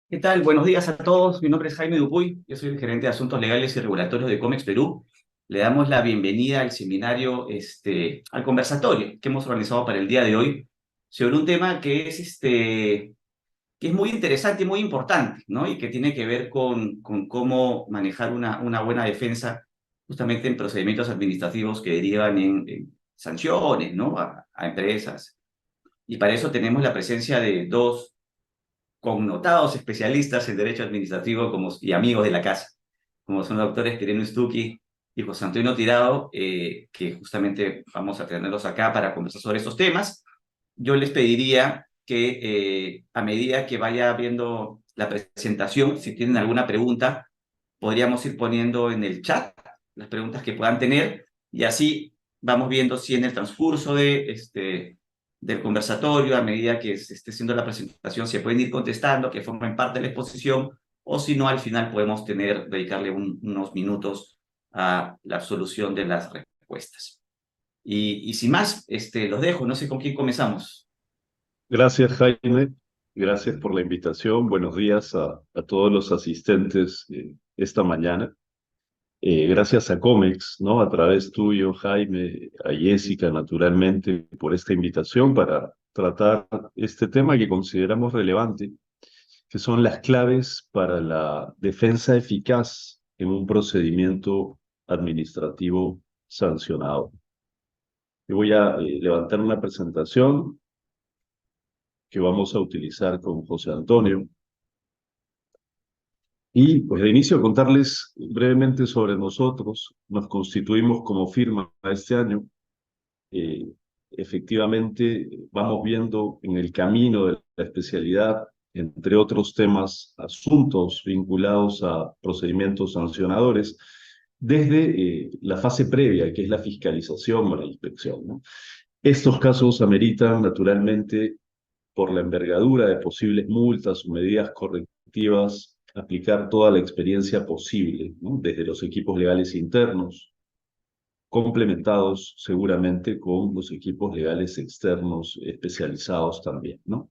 ¿Qué tal? Buenos días a todos. Mi nombre es Jaime Dupuy. Yo soy el gerente de Asuntos Legales y Regulatorios de Comex Perú. Le damos la bienvenida al seminario, al conversatorio que hemos organizado para el día de hoy sobre un tema que es muy interesante y muy importante, ¿no? Y que tiene que ver con cómo manejar una buena defensa justamente en procedimientos administrativos que derivan en sanciones, ¿no? A empresas. Y para eso tenemos la presencia de dos connotados especialistas en derecho administrativo y amigos de la casa, como son los doctores Pireno Stucchi y José Antonio Tirado, que justamente vamos a tenerlos acá para conversar sobre estos temas. Yo les pediría que a medida que vaya viendo la presentación, si tienen alguna pregunta, podríamos ir poniendo en el chat las preguntas que puedan tener y así vamos viendo si en el transcurso del conversatorio, a medida que se esté haciendo la presentación, se pueden ir contestando, que formen parte de la exposición, o si no, al final podemos dedicarle unos minutos a la solución de las respuestas. Y sin más, los dejo, no sé con quién comenzamos. Gracias, Jaime. Gracias por la invitación. Buenos días a todos los asistentes esta mañana. Gracias a Comex, ¿no? A través tuyo, Jaime, a Jessica, naturalmente, por esta invitación para tratar este tema que consideramos relevante, que son las claves para la defensa eficaz en un procedimiento administrativo sancionado. Yo voy a levantar una presentación que vamos a utilizar con José Antonio. Y pues de inicio contarles brevemente sobre nosotros. Nos constituimos como firma este año. Eh, Efectivamente, vamos viendo en el camino de la especialidad, entre otros temas, asuntos vinculados a procedimientos sancionadores, desde la fase previa, que es la fiscalización o la inspección, ¿no? Estos casos ameritan, naturalmente, por la envergadura de posibles multas o medidas correctivas, aplicar toda la experiencia posible, ¿no? Desde los equipos legales internos, complementados seguramente con los equipos legales externos especializados también, ¿no?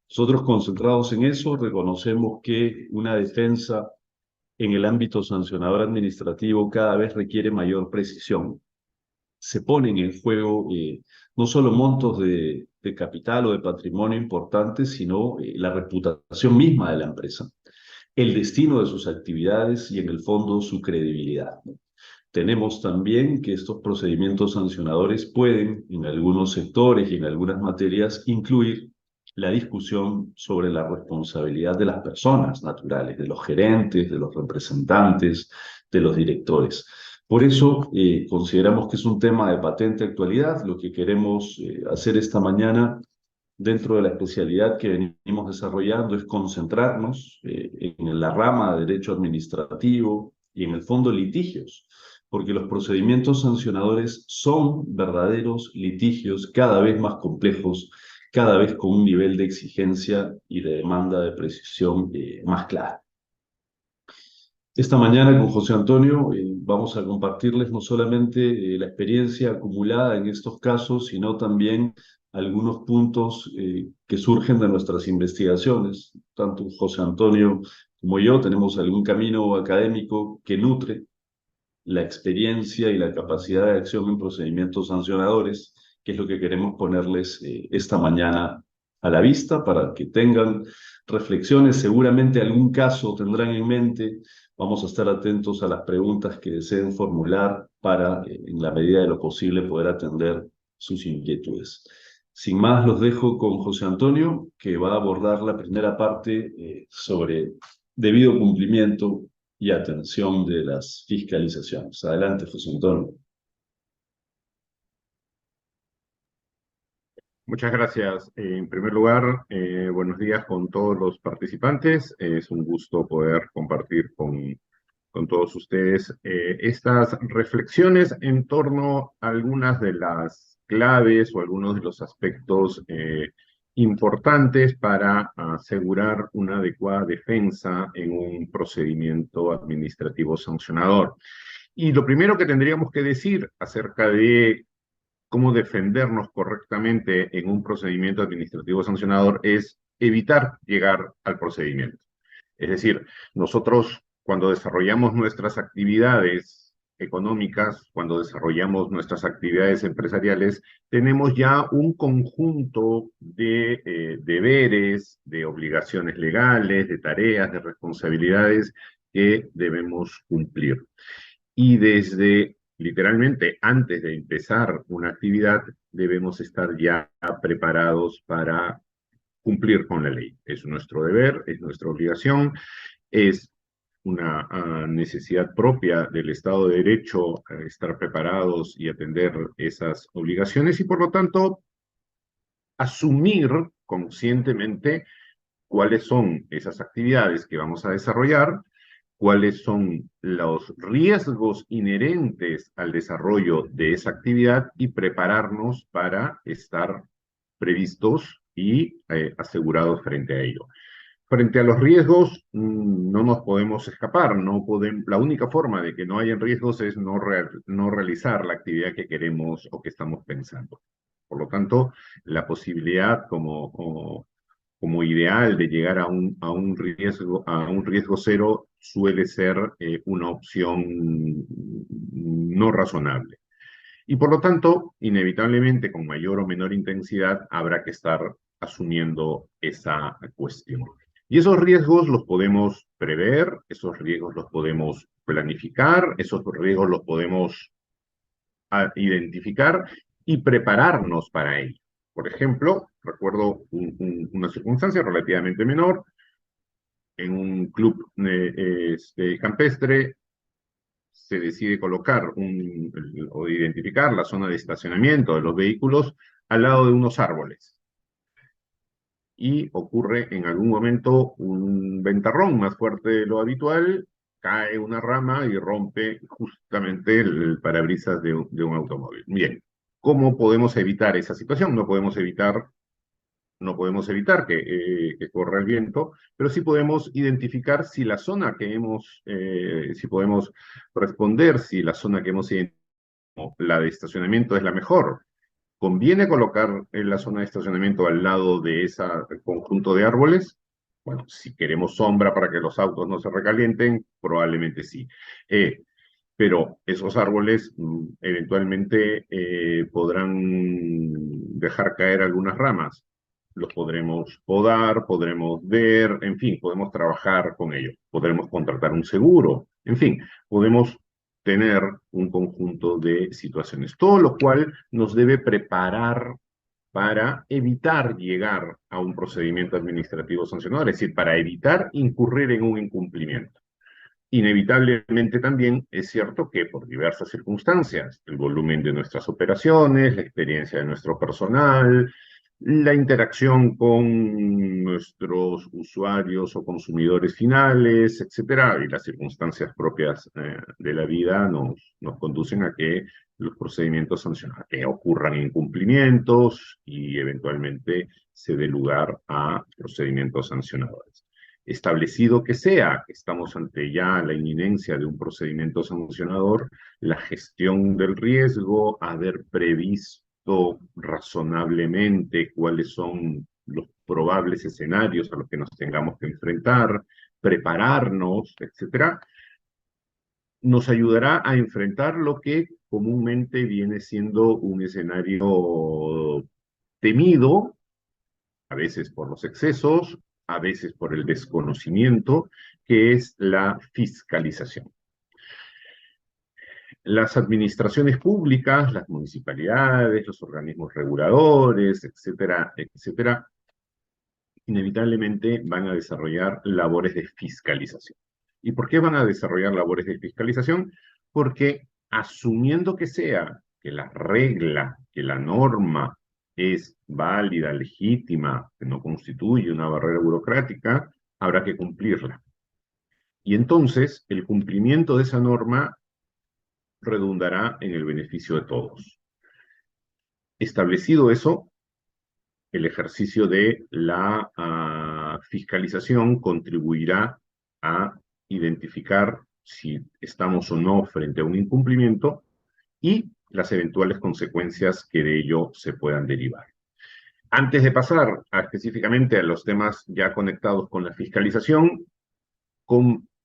Nosotros concentrados en eso, reconocemos que una defensa en el ámbito sancionador administrativo cada vez requiere mayor precisión. Se ponen en juego no solo montos de capital o de patrimonio importantes, sino la reputación misma de la empresa, el destino de sus actividades y en el fondo su credibilidad, ¿no? Tenemos también que estos procedimientos sancionadores pueden, en algunos sectores y en algunas materias, incluir la discusión sobre la responsabilidad de las personas naturales, de los gerentes, de los representantes, de los directores. Por eso consideramos que es un tema de patente actualidad. Lo que queremos hacer esta mañana dentro de la especialidad que venimos desarrollando es concentrarnos en la rama de derecho administrativo y en el fondo litigios, porque los procedimientos sancionadores son verdaderos litigios cada vez más complejos, cada vez con un nivel de exigencia y de demanda de precisión más claro. Esta mañana con José Antonio vamos a compartirles no solamente la experiencia acumulada en estos casos, sino también algunos puntos que surgen de nuestras investigaciones. Tanto José Antonio como yo tenemos algún camino académico que nutre la experiencia y la capacidad de acción en procedimientos sancionadores, que es lo que queremos ponerles esta mañana a la vista para que tengan reflexiones. Seguramente algún caso tendrán en mente. Vamos a estar atentos a las preguntas que deseen formular para, en la medida de lo posible, poder atender sus inquietudes. Sin más, los dejo con José Antonio, que va a abordar la primera parte sobre debido cumplimiento y atención de las fiscalizaciones. Adelante, José Antonio. Muchas gracias. En primer lugar, buenos días con todos los participantes. Es un gusto poder compartir con todos ustedes estas reflexiones en torno a algunas de las claves o algunos de los aspectos importantes para asegurar una adecuada defensa en un procedimiento administrativo sancionador. Y lo primero que tendríamos que decir acerca de cómo defendernos correctamente en un procedimiento administrativo sancionador es evitar llegar al procedimiento. Es decir, nosotros cuando desarrollamos nuestras actividades económicas, cuando desarrollamos nuestras actividades empresariales, tenemos ya un conjunto de deberes, de obligaciones legales, de tareas, de responsabilidades que debemos cumplir. Y desde, literalmente, antes de empezar una actividad, debemos estar ya preparados para cumplir con la ley. Es nuestro deber, es nuestra obligación, es una necesidad propia del Estado de Derecho estar preparados y atender esas obligaciones y por lo tanto asumir conscientemente cuáles son esas actividades que vamos a desarrollar, cuáles son los riesgos inherentes al desarrollo de esa actividad y prepararnos para estar previstos y asegurados frente a ello. Frente a los riesgos, no nos podemos escapar. La única forma de que no haya riesgos es no realizar la actividad que queremos o que estamos pensando. Por lo tanto, la posibilidad como ideal de llegar a un riesgo cero suele ser una opción no razonable. Y por lo tanto, inevitablemente, con mayor o menor intensidad, habrá que estar asumiendo esa cuestión. Y esos riesgos los podemos prever, esos riesgos los podemos planificar, esos riesgos los podemos identificar y prepararnos para ello. Por ejemplo, recuerdo una circunstancia relativamente menor, en un club campestre se decide colocar o identificar la zona de estacionamiento de los vehículos al lado de unos árboles. Y ocurre en algún momento un ventarrón más fuerte de lo habitual, cae una rama y rompe justamente el parabrisas de un automóvil. Bien, ¿cómo podemos evitar esa situación? No podemos evitar que corra el viento, pero sí podemos identificar si la zona que si podemos responder si la zona que hemos identificado, la de estacionamiento, es la mejor. ¿Conviene colocar en la zona de estacionamiento al lado de ese conjunto de árboles? Bueno, si queremos sombra para que los autos no se recalienten, probablemente sí. Pero esos árboles eventualmente podrán dejar caer algunas ramas. Los podremos podar, podremos ver, en fin, podemos trabajar con ellos. Podremos contratar un seguro, en fin, podemos tener un conjunto de situaciones. Todo lo cual nos debe preparar para evitar llegar a un procedimiento administrativo sancionador, es decir, para evitar incurrir en un incumplimiento. Inevitablemente también es cierto que por diversas circunstancias, el volumen de nuestras operaciones, la experiencia de nuestro personal, la interacción con nuestros usuarios o consumidores finales, etcétera, y las circunstancias propias de la vida nos conducen a que los procedimientos sancionados, que ocurran incumplimientos y eventualmente se dé lugar a procedimientos sancionadores. Establecido que sea, que estamos ante ya la inminencia de un procedimiento sancionador, la gestión del riesgo, haber previsto razonablemente cuáles son los probables escenarios a los que nos tengamos que enfrentar, prepararnos, etcétera, nos ayudará a enfrentar lo que comúnmente viene siendo un escenario temido, a veces por los excesos, a veces por el desconocimiento, que es la fiscalización. Las administraciones públicas, las municipalidades, los organismos reguladores, etcétera, etcétera, inevitablemente van a desarrollar labores de fiscalización. ¿Y por qué van a desarrollar labores de fiscalización? Porque asumiendo que la regla, que la norma es válida, legítima, que no constituye una barrera burocrática, habrá que cumplirla. Y entonces el cumplimiento de esa norma redundará en el beneficio de todos. Establecido eso, el ejercicio de la fiscalización contribuirá a identificar si estamos o no frente a un incumplimiento y las eventuales consecuencias que de ello se puedan derivar. Antes de pasar específicamente a los temas ya conectados con la fiscalización,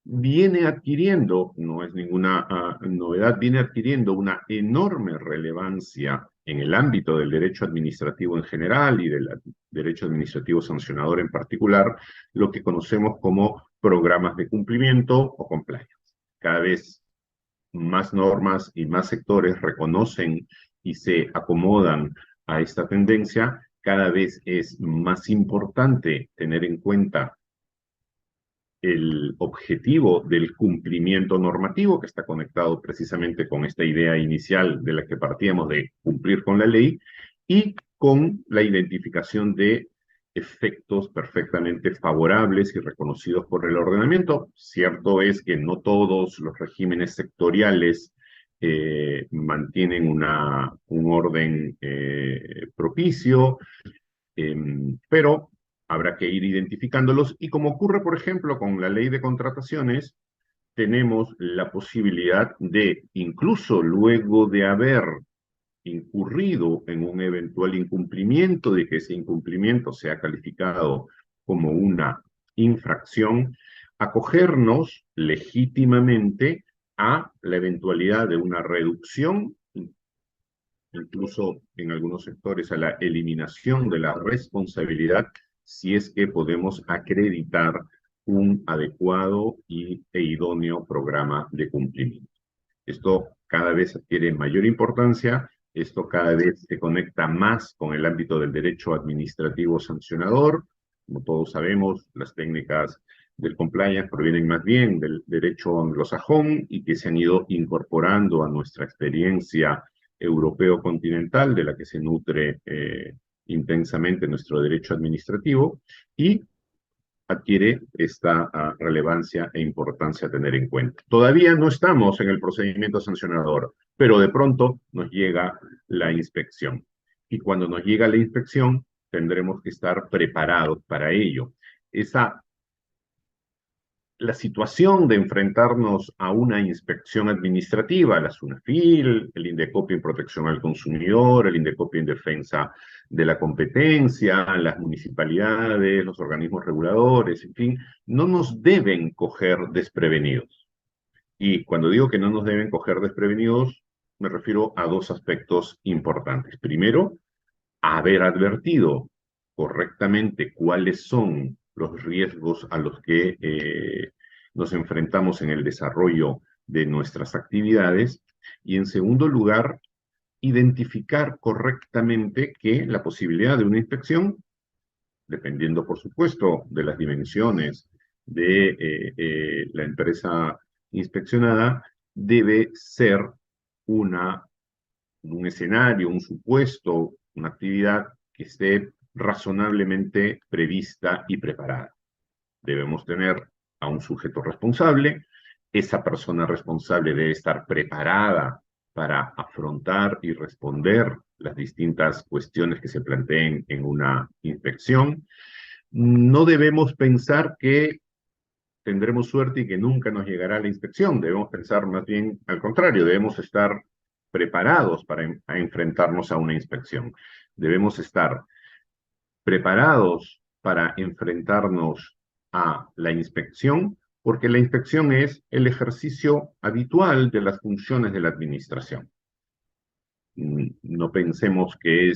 viene adquiriendo, no es ninguna novedad, viene adquiriendo una enorme relevancia en el ámbito del derecho administrativo en general y del derecho administrativo sancionador en particular, lo que conocemos como programas de cumplimiento o compliance. Cada vez más normas y más sectores reconocen y se acomodan a esta tendencia. Cada vez es más importante tener en cuenta el objetivo del cumplimiento normativo, que está conectado precisamente con esta idea inicial de la que partíamos de cumplir con la ley, y con la identificación de efectos perfectamente favorables y reconocidos por el ordenamiento. Cierto es que no todos los regímenes sectoriales mantienen un orden propicio, pero habrá que ir identificándolos y como ocurre, por ejemplo, con la ley de contrataciones, tenemos la posibilidad de, incluso luego de haber incurrido en un eventual incumplimiento, de que ese incumplimiento sea calificado como una infracción, acogernos legítimamente a la eventualidad de una reducción, incluso en algunos sectores a la eliminación de la responsabilidad, si es que podemos acreditar un adecuado e idóneo programa de cumplimiento. Esto cada vez adquiere mayor importancia, esto cada vez se conecta más con el ámbito del derecho administrativo sancionador. Como todos sabemos, las técnicas del compliance provienen más bien del derecho anglosajón y que se han ido incorporando a nuestra experiencia europeo continental, de la que se nutre intensamente nuestro derecho administrativo, y adquiere esta relevancia e importancia a tener en cuenta. Todavía no estamos en el procedimiento sancionador, pero de pronto nos llega la inspección. Y cuando nos llega la inspección, tendremos que estar preparados para ello. La situación de enfrentarnos a una inspección administrativa, la SUNAFIL, el INDECOPI en protección al consumidor, el INDECOPI en defensa de la competencia, las municipalidades, los organismos reguladores, en fin, no nos deben coger desprevenidos. Y cuando digo que no nos deben coger desprevenidos, me refiero a dos aspectos importantes. Primero, haber advertido correctamente cuáles son los riesgos a los que nos enfrentamos en el desarrollo de nuestras actividades. Y en segundo lugar, identificar correctamente que la posibilidad de una inspección, dependiendo por supuesto de las dimensiones de la empresa inspeccionada, debe ser un escenario, un supuesto, una actividad que esté razonablemente prevista y preparada. Debemos tener a un sujeto responsable, esa persona responsable debe estar preparada para afrontar y responder las distintas cuestiones que se planteen en una inspección. No debemos pensar que tendremos suerte y que nunca nos llegará la inspección. Debemos pensar más bien al contrario, debemos estar preparados para enfrentarnos a una inspección. Debemos estar preparados para enfrentarnos a la inspección, porque la inspección es el ejercicio habitual de las funciones de la administración. No pensemos que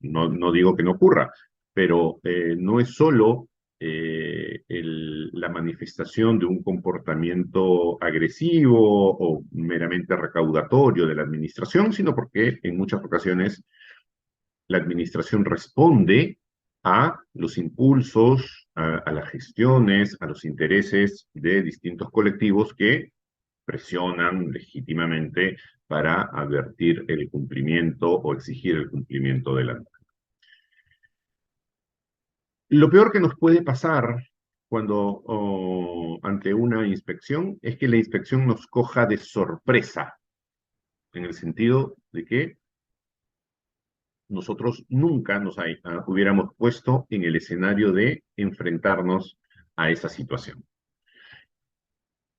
no digo que no ocurra, pero no es solo la manifestación de un comportamiento agresivo o meramente recaudatorio de la administración, sino porque en muchas ocasiones la administración responde a los impulsos, a las gestiones, a los intereses de distintos colectivos que presionan legítimamente para advertir el cumplimiento o exigir el cumplimiento de la norma. Lo peor que nos puede pasar ante una inspección es que la inspección nos coja de sorpresa, en el sentido de que nosotros nunca nos hubiéramos puesto en el escenario de enfrentarnos a esa situación.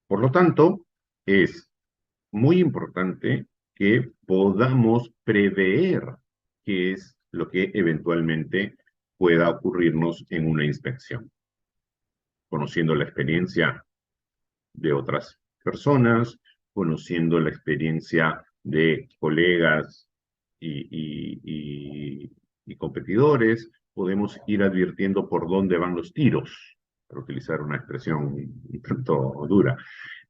Por lo tanto, es muy importante que podamos prever qué es lo que eventualmente pueda ocurrirnos en una inspección. conociendo la experiencia de otras personas, conociendo la experiencia de colegas y competidores, podemos ir advirtiendo por dónde van los tiros, para utilizar una expresión un tanto dura.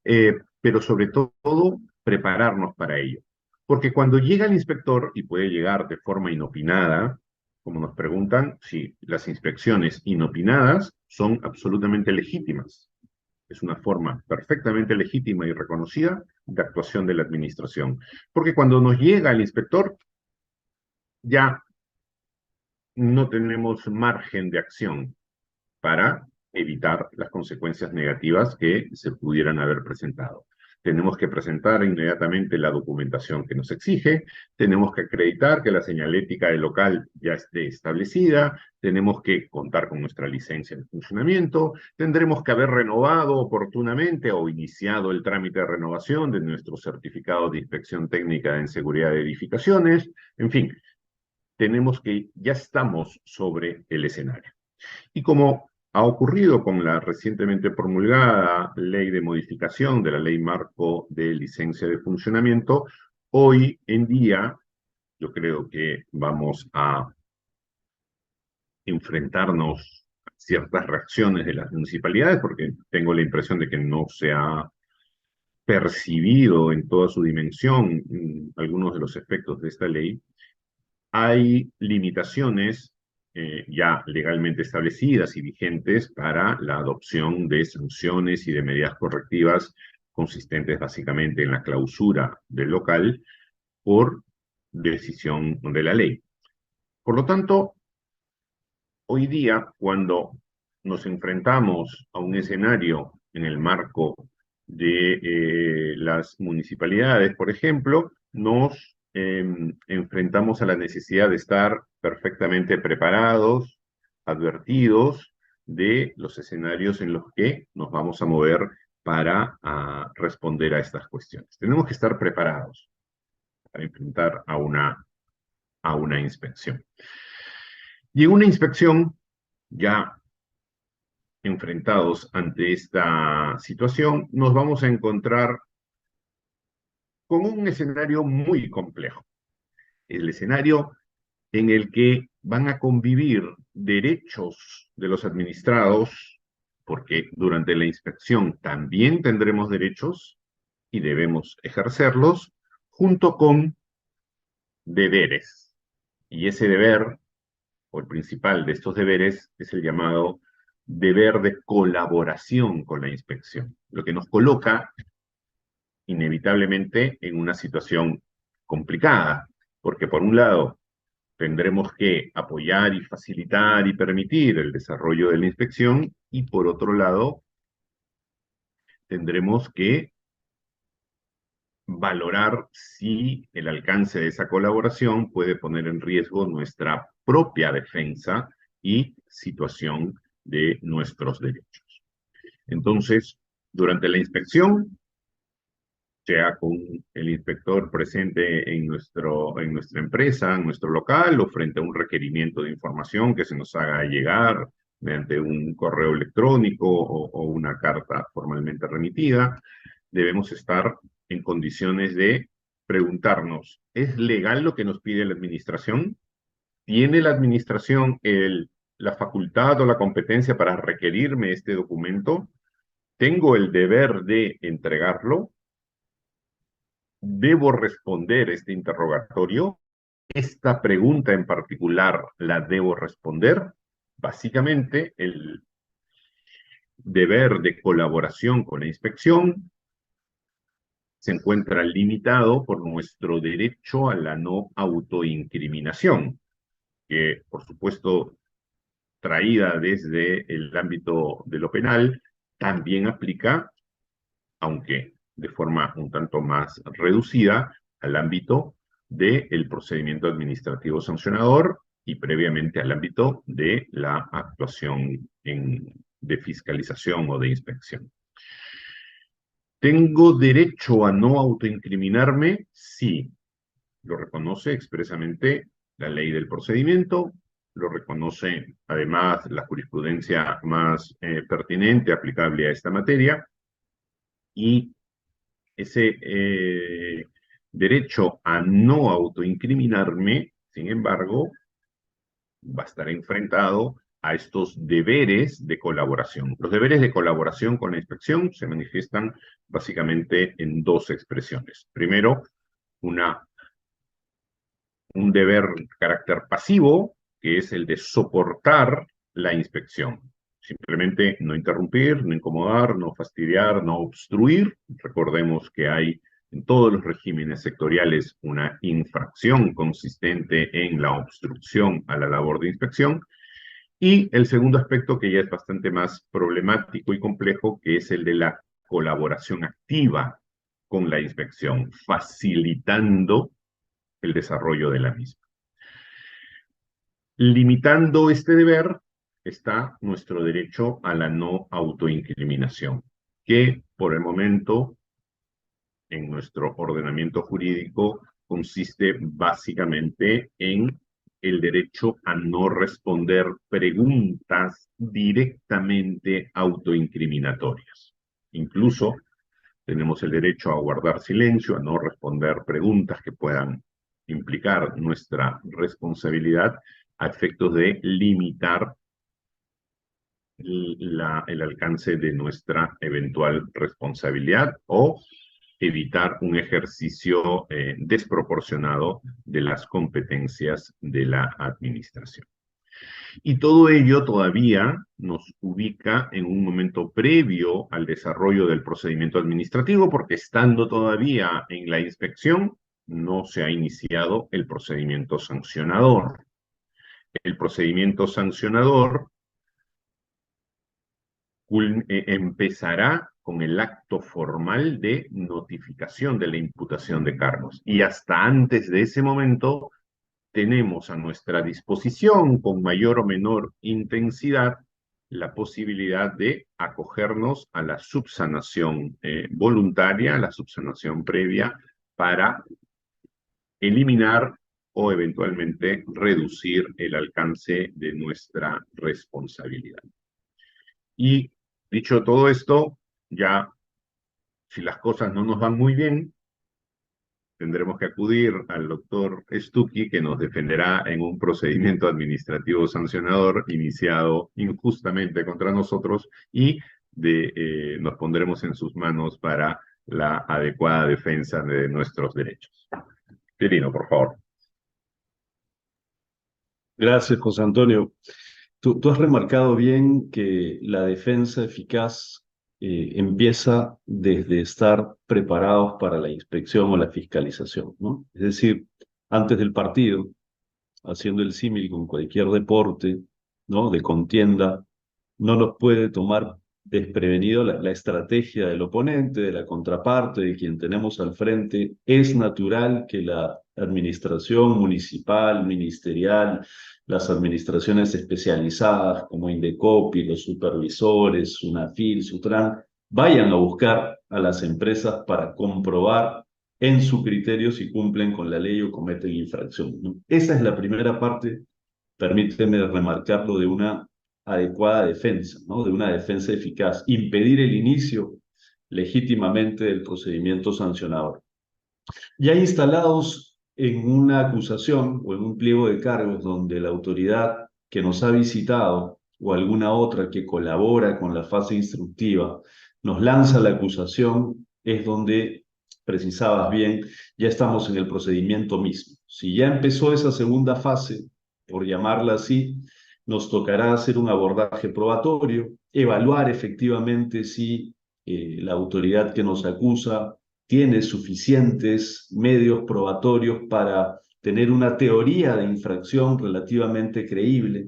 Pero sobre todo, prepararnos para ello. Porque cuando llega el inspector, y puede llegar de forma inopinada, como nos preguntan, si las inspecciones inopinadas son absolutamente legítimas. Es una forma perfectamente legítima y reconocida de actuación de la administración. Porque cuando nos llega el inspector, ya no tenemos margen de acción para evitar las consecuencias negativas que se pudieran haber presentado. Tenemos que presentar inmediatamente la documentación que nos exige, tenemos que acreditar que la señalética del local ya esté establecida, tenemos que contar con nuestra licencia de funcionamiento, tendremos que haber renovado oportunamente o iniciado el trámite de renovación de nuestro certificado de inspección técnica en seguridad de edificaciones, en fin, ya estamos sobre el escenario. Y como ha ocurrido con la recientemente promulgada ley de modificación de la ley marco de licencia de funcionamiento, hoy en día yo creo que vamos a enfrentarnos a ciertas reacciones de las municipalidades, porque tengo la impresión de que no se ha percibido en toda su dimensión algunos de los efectos de esta ley. Hay limitaciones ya legalmente establecidas y vigentes para la adopción de sanciones y de medidas correctivas consistentes básicamente en la clausura del local por decisión de la ley. Por lo tanto, hoy día, cuando nos enfrentamos a un escenario en el marco de las municipalidades, por ejemplo, nos enfrentamos a la necesidad de estar perfectamente preparados, advertidos de los escenarios en los que nos vamos a mover para responder a estas cuestiones. Tenemos que estar preparados para enfrentar a una inspección. Y en una inspección, ya enfrentados ante esta situación, nos vamos a encontrar con un escenario muy complejo. El escenario en el que van a convivir derechos de los administrados, porque durante la inspección también tendremos derechos y debemos ejercerlos, junto con deberes. Y ese deber, o el principal de estos deberes, es el llamado deber de colaboración con la inspección, lo que nos coloca inevitablemente en una situación complicada, porque por un lado tendremos que apoyar y facilitar y permitir el desarrollo de la inspección y por otro lado tendremos que valorar si el alcance de esa colaboración puede poner en riesgo nuestra propia defensa y situación de nuestros derechos. Entonces, durante la inspección, sea con el inspector presente en nuestra empresa, en nuestro local, o frente a un requerimiento de información que se nos haga llegar mediante un correo electrónico o una carta formalmente remitida, debemos estar en condiciones de preguntarnos, ¿es legal lo que nos pide la administración? ¿Tiene la administración la facultad o la competencia para requerirme este documento? ¿Tengo el deber de entregarlo? ¿Debo responder este interrogatorio? ¿Esta pregunta en particular la debo responder? Básicamente, el deber de colaboración con la inspección se encuentra limitado por nuestro derecho a la no autoincriminación, que por supuesto, traída desde el ámbito de lo penal, también aplica, aunque de forma un tanto más reducida, al ámbito del procedimiento administrativo sancionador y previamente al ámbito de la actuación de fiscalización o de inspección. ¿Tengo derecho a no autoincriminarme? Sí, lo reconoce expresamente la ley del procedimiento, lo reconoce además la jurisprudencia más pertinente aplicable a esta materia, y ese derecho a no autoincriminarme, sin embargo, va a estar enfrentado a estos deberes de colaboración. Los deberes de colaboración con la inspección se manifiestan básicamente en dos expresiones. Primero, un deber de carácter pasivo, que es el de soportar la inspección. Simplemente no interrumpir, no incomodar, no fastidiar, no obstruir. Recordemos que hay en todos los regímenes sectoriales una infracción consistente en la obstrucción a la labor de inspección. Y el segundo aspecto, que ya es bastante más problemático y complejo, que es el de la colaboración activa con la inspección, facilitando el desarrollo de la misma. Limitando este deber está nuestro derecho a la no autoincriminación, que por el momento en nuestro ordenamiento jurídico consiste básicamente en el derecho a no responder preguntas directamente autoincriminatorias. Incluso tenemos el derecho a guardar silencio, a no responder preguntas que puedan implicar nuestra responsabilidad a efectos de limitar el alcance de nuestra eventual responsabilidad o evitar un ejercicio desproporcionado de las competencias de la administración. Y todo ello todavía nos ubica en un momento previo al desarrollo del procedimiento administrativo, porque estando todavía en la inspección, no se ha iniciado el procedimiento sancionador. El procedimiento sancionador empezará con el acto formal de notificación de la imputación de cargos. Y hasta antes de ese momento tenemos a nuestra disposición, con mayor o menor intensidad, la posibilidad de acogernos a la subsanación voluntaria, a la subsanación previa, para eliminar o eventualmente reducir el alcance de nuestra responsabilidad. Y dicho todo esto, ya si las cosas no nos van muy bien, tendremos que acudir al doctor Stucky, que nos defenderá en un procedimiento administrativo sancionador iniciado injustamente contra nosotros, y nos pondremos en sus manos para la adecuada defensa de nuestros derechos. Quirino, por favor. Gracias, José Antonio. Tú has remarcado bien que la defensa eficaz empieza desde estar preparados para la inspección o la fiscalización, ¿no? Es decir, antes del partido, haciendo el símil con cualquier deporte, ¿no?, de contienda, no nos puede tomar desprevenido la estrategia del oponente, de la contraparte, de quien tenemos al frente. Es natural que la administración municipal, ministerial, las administraciones especializadas como Indecopi, los supervisores, Sunafil, Sutran, vayan a buscar a las empresas para comprobar en su criterio si cumplen con la ley o cometen infracción, ¿no? Esa es la primera parte, permíteme remarcarlo, de una adecuada defensa, ¿no?, de una defensa eficaz, impedir el inicio legítimamente del procedimiento sancionador. Ya instalados en una acusación o en un pliego de cargos donde la autoridad que nos ha visitado o alguna otra que colabora con la fase instructiva nos lanza la acusación, es donde, precisabas bien, ya estamos en el procedimiento mismo. Si ya empezó esa segunda fase, por llamarla así, nos tocará hacer un abordaje probatorio, evaluar efectivamente si la autoridad que nos acusa tiene suficientes medios probatorios para tener una teoría de infracción relativamente creíble.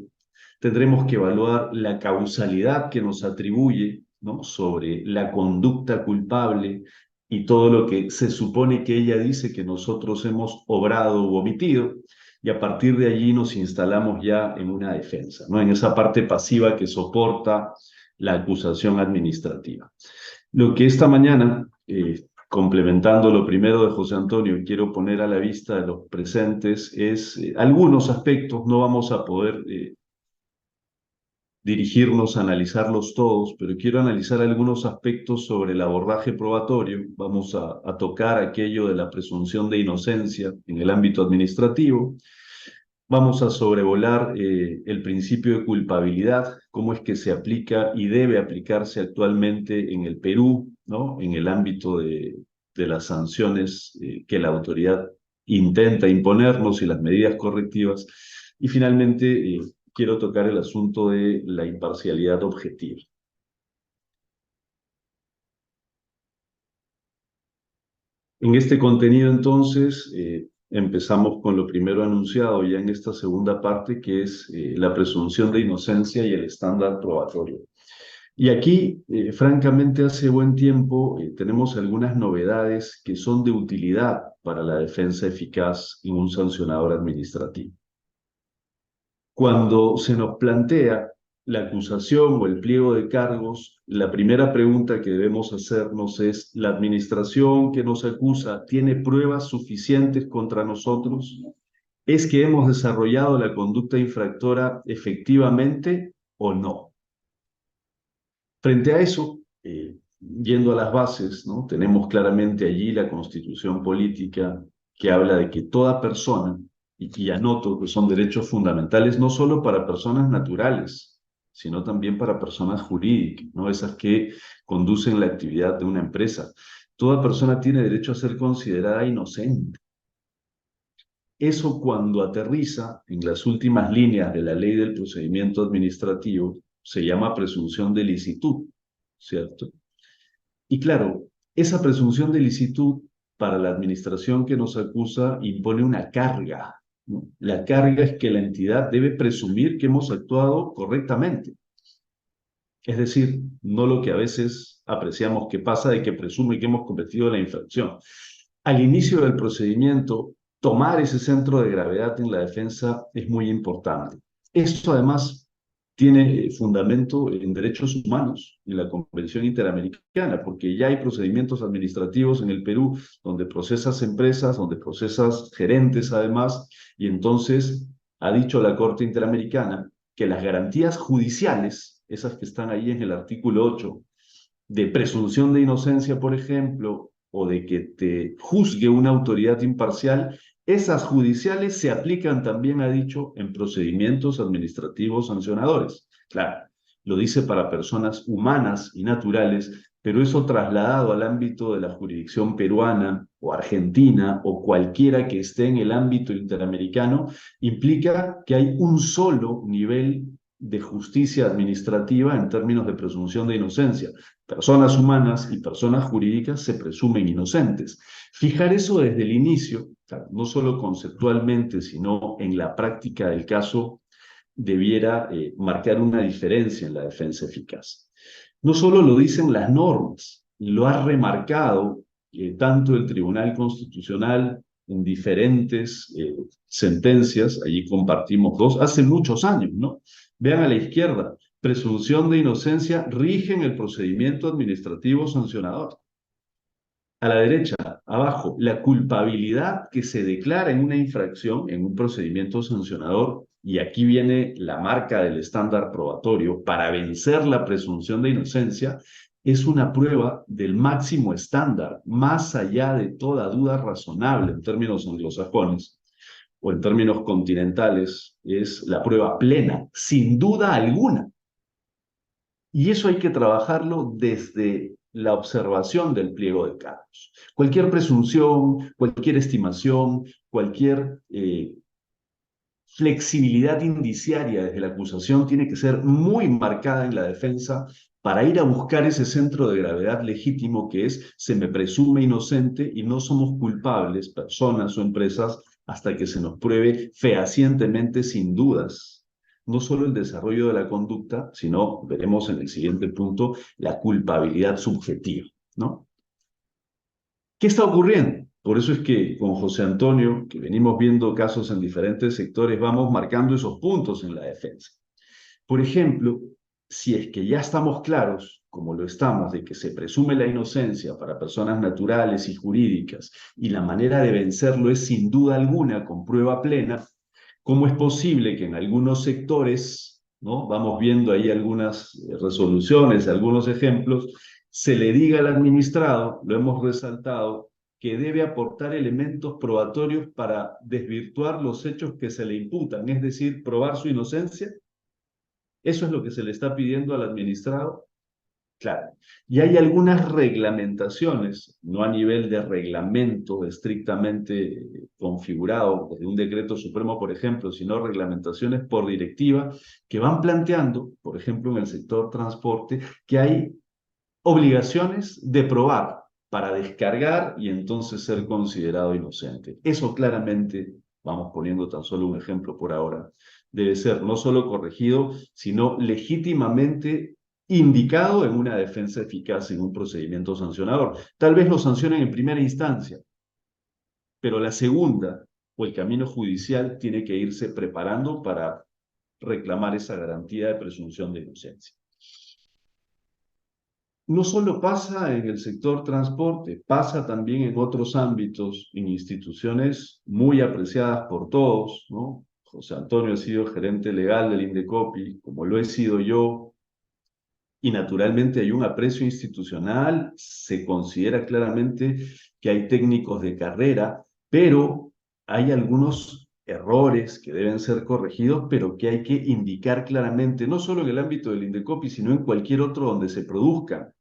Tendremos que evaluar la causalidad que nos atribuye, ¿no?, sobre la conducta culpable y todo lo que se supone que ella dice que nosotros hemos obrado u omitido, y a partir de allí nos instalamos ya en una defensa, ¿no?, en esa parte pasiva que soporta la acusación administrativa. Lo que esta mañana complementando lo primero de José Antonio, quiero poner a la vista de los presentes es algunos aspectos, no vamos a poder dirigirnos a analizarlos todos, pero quiero analizar algunos aspectos sobre el abordaje probatorio. Vamos a tocar aquello de la presunción de inocencia en el ámbito administrativo. Vamos a sobrevolar el principio de culpabilidad, cómo es que se aplica y debe aplicarse actualmente en el Perú, ¿no? En el ámbito de las sanciones que la autoridad intenta imponernos y las medidas correctivas. Y finalmente, quiero tocar el asunto de la imparcialidad objetiva. En este contenido, entonces, empezamos con lo primero anunciado ya en esta segunda parte, que es la presunción de inocencia y el estándar probatorio. Y aquí, francamente, hace buen tiempo tenemos algunas novedades que son de utilidad para la defensa eficaz en un sancionador administrativo. Cuando se nos plantea la acusación o el pliego de cargos, la primera pregunta que debemos hacernos es: ¿la administración que nos acusa tiene pruebas suficientes contra nosotros? ¿Es que hemos desarrollado la conducta infractora efectivamente o no? Frente a eso, yendo a las bases, ¿no? Tenemos claramente allí la Constitución política que habla de que toda persona, y anoto que son derechos fundamentales no solo para personas naturales, sino también para personas jurídicas, ¿no? Esas que conducen la actividad de una empresa. Toda persona tiene derecho a ser considerada inocente. Eso, cuando aterriza en las últimas líneas de la ley del procedimiento administrativo, se llama presunción de licitud, ¿cierto? Y claro, esa presunción de licitud para la administración que nos acusa impone una carga, ¿no? La carga es que la entidad debe presumir que hemos actuado correctamente. Es decir, no lo que a veces apreciamos que pasa de que presume que hemos cometido la infracción. Al inicio del procedimiento, tomar ese centro de gravedad en la defensa es muy importante. Esto además tiene fundamento en derechos humanos, en la Convención Interamericana, porque ya hay procedimientos administrativos en el Perú donde procesas empresas, donde procesas gerentes además, y entonces ha dicho la Corte Interamericana que las garantías judiciales, esas que están ahí en el artículo 8, de presunción de inocencia, por ejemplo, o de que te juzgue una autoridad imparcial, esas judiciales se aplican también, ha dicho, en procedimientos administrativos sancionadores. Claro, lo dice para personas humanas y naturales, pero eso trasladado al ámbito de la jurisdicción peruana o argentina o cualquiera que esté en el ámbito interamericano, implica que hay un solo nivel de justicia administrativa en términos de presunción de inocencia. Personas humanas y personas jurídicas se presumen inocentes. Fijar eso desde el inicio, no solo conceptualmente, sino en la práctica del caso, debiera marcar una diferencia en la defensa eficaz. No solo lo dicen las normas, lo ha remarcado tanto el Tribunal Constitucional en diferentes sentencias, allí compartimos dos, hace muchos años, ¿no? Vean a la izquierda, presunción de inocencia rige en el procedimiento administrativo sancionador. A la derecha, abajo, la culpabilidad que se declara en una infracción, en un procedimiento sancionador, y aquí viene la marca del estándar probatorio, para vencer la presunción de inocencia, es una prueba del máximo estándar, más allá de toda duda razonable en términos anglosajones o en términos continentales, es la prueba plena, sin duda alguna. Y eso hay que trabajarlo desde la observación del pliego de cargos. Cualquier presunción, cualquier estimación, cualquier flexibilidad indiciaria desde la acusación tiene que ser muy marcada en la defensa para ir a buscar ese centro de gravedad legítimo que es: se me presume inocente y no somos culpables, personas o empresas, hasta que se nos pruebe fehacientemente, sin dudas, no solo el desarrollo de la conducta, sino, veremos en el siguiente punto, la culpabilidad subjetiva, ¿no? ¿Qué está ocurriendo? Por eso es que con José Antonio, que venimos viendo casos en diferentes sectores, vamos marcando esos puntos en la defensa. Por ejemplo, si es que ya estamos claros, como lo estamos, de que se presume la inocencia para personas naturales y jurídicas, y la manera de vencerlo es sin duda alguna con prueba plena, ¿cómo es posible que en algunos sectores, ¿no? Vamos viendo ahí algunas resoluciones, algunos ejemplos, se le diga al administrado, lo hemos resaltado, que debe aportar elementos probatorios para desvirtuar los hechos que se le imputan, es decir, probar su inocencia? ¿Eso es lo que se le está pidiendo al administrado? Claro. Y hay algunas reglamentaciones, no a nivel de reglamento estrictamente configurado desde un decreto supremo, por ejemplo, sino reglamentaciones por directiva que van planteando, por ejemplo, en el sector transporte, que hay obligaciones de probar para descargar y entonces ser considerado inocente. Eso claramente, vamos poniendo tan solo un ejemplo por ahora, debe ser no solo corregido, sino legítimamente indicado en una defensa eficaz en un procedimiento sancionador. Tal vez lo sancionen en primera instancia, pero la segunda o el camino judicial tiene que irse preparando para reclamar esa garantía de presunción de inocencia. No solo pasa en el sector transporte, pasa también en otros ámbitos, en instituciones muy apreciadas por todos, ¿no? José Antonio ha sido gerente legal del Indecopi, como lo he sido yo, y naturalmente hay un aprecio institucional, se considera claramente que hay técnicos de carrera, pero hay algunos errores que deben ser corregidos, pero que hay que indicar claramente, no solo en el ámbito del Indecopi, sino en cualquier otro donde se produzcan.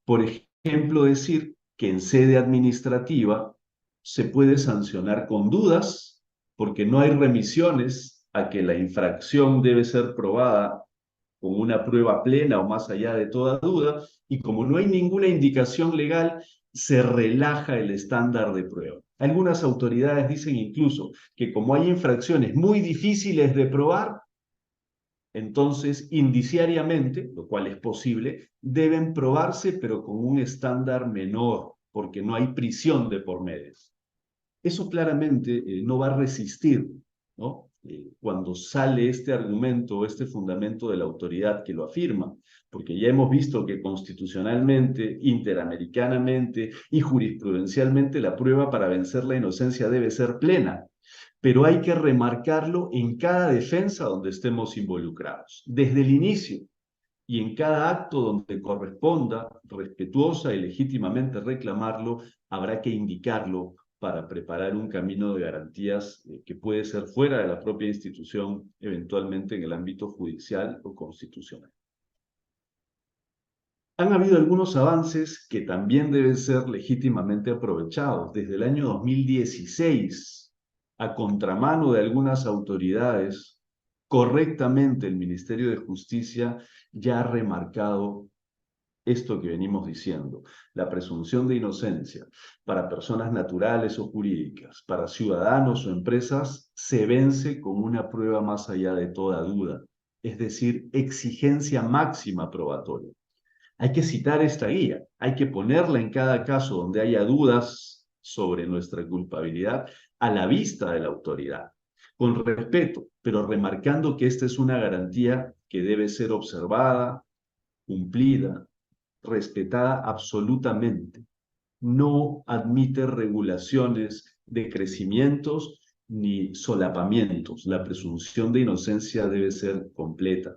Por ejemplo, decir que en sede administrativa se puede sancionar con dudas, porque no hay remisiones a que la infracción debe ser probada con una prueba plena o más allá de toda duda, y como no hay ninguna indicación legal, se relaja el estándar de prueba. Algunas autoridades dicen incluso que como hay infracciones muy difíciles de probar, entonces indiciariamente, lo cual es posible, deben probarse pero con un estándar menor, porque no hay prisión de por medio. Eso claramente no va a resistir, ¿no? Cuando sale este argumento, este fundamento de la autoridad que lo afirma, porque ya hemos visto que constitucionalmente, interamericanamente y jurisprudencialmente la prueba para vencer la inocencia debe ser plena, pero hay que remarcarlo en cada defensa donde estemos involucrados, desde el inicio y en cada acto donde corresponda respetuosa y legítimamente reclamarlo, habrá que indicarlo para preparar un camino de garantías que puede ser fuera de la propia institución, eventualmente en el ámbito judicial o constitucional. Han habido algunos avances que también deben ser legítimamente aprovechados. Desde el año 2016, a contramano de algunas autoridades, correctamente el Ministerio de Justicia ya ha remarcado esto que venimos diciendo, la presunción de inocencia para personas naturales o jurídicas, para ciudadanos o empresas, se vence con una prueba más allá de toda duda, es decir, exigencia máxima probatoria. Hay que citar esta guía, hay que ponerla en cada caso donde haya dudas sobre nuestra culpabilidad a la vista de la autoridad, con respeto, pero remarcando que esta es una garantía que debe ser observada, cumplida, respetada absolutamente. No admite regulaciones de crecimientos ni solapamientos. La presunción de inocencia debe ser completa.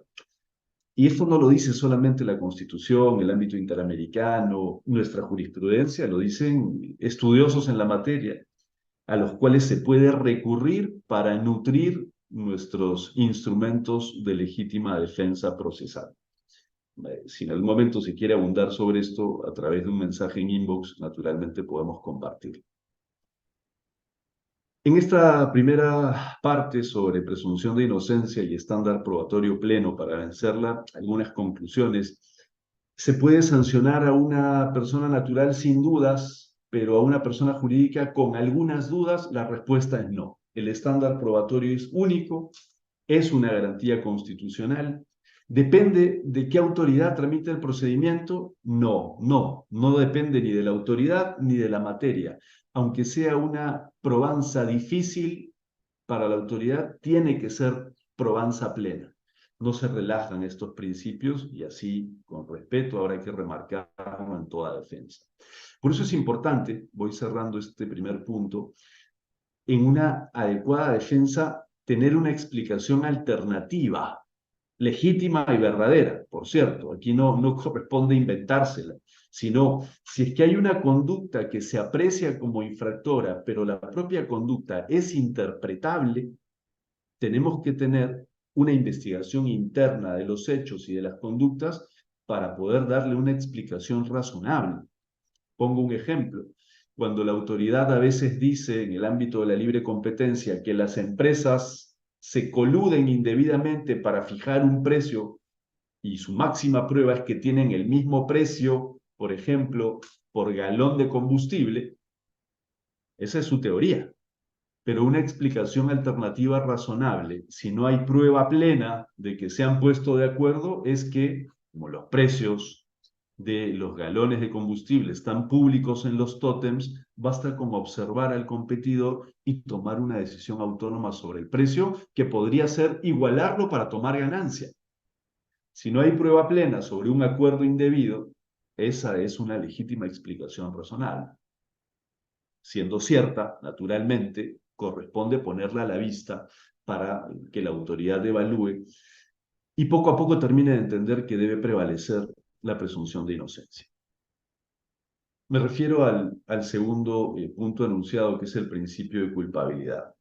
Y esto no lo dice solamente la Constitución, el ámbito interamericano, nuestra jurisprudencia, lo dicen estudiosos en la materia, a los cuales se puede recurrir para nutrir nuestros instrumentos de legítima defensa procesal. Si en algún momento se quiere abundar sobre esto a través de un mensaje en inbox, naturalmente podemos compartirlo. En esta primera parte sobre presunción de inocencia y estándar probatorio pleno para vencerla, algunas conclusiones. ¿Se puede sancionar a una persona natural sin dudas, pero a una persona jurídica con algunas dudas? La respuesta es no. El estándar probatorio es único, es una garantía constitucional. ¿Depende de qué autoridad tramite el procedimiento? No depende ni de la autoridad ni de la materia. Aunque sea una probanza difícil para la autoridad, tiene que ser probanza plena. no se relajan estos principios y así, con respeto, ahora hay que remarcarlo en toda defensa. Por eso es importante, voy cerrando este primer punto, en una adecuada defensa tener una explicación alternativa, legítima y verdadera, por cierto. Aquí no corresponde inventársela, sino si es que hay una conducta que se aprecia como infractora, pero la propia conducta es interpretable, tenemos que tener una investigación interna de los hechos y de las conductas para poder darle una explicación razonable. Pongo un ejemplo. Cuando la autoridad a veces dice en el ámbito de la libre competencia que las empresas se coluden indebidamente para fijar un precio y su máxima prueba es que tienen el mismo precio, por ejemplo, por galón de combustible, esa es su teoría. Pero una explicación alternativa razonable, si no hay prueba plena de que se han puesto de acuerdo, es que, como los precios de los galones de combustible están públicos en los tótems, basta con observar al competidor y tomar una decisión autónoma sobre el precio, que podría ser igualarlo para tomar ganancia. Si no hay prueba plena sobre un acuerdo indebido, esa es una legítima explicación razonable. Siendo cierta, naturalmente, corresponde ponerla a la vista para que la autoridad evalúe y poco a poco termine de entender que debe prevalecer la presunción de inocencia. Me refiero al segundo punto enunciado, que es el principio de culpabilidad.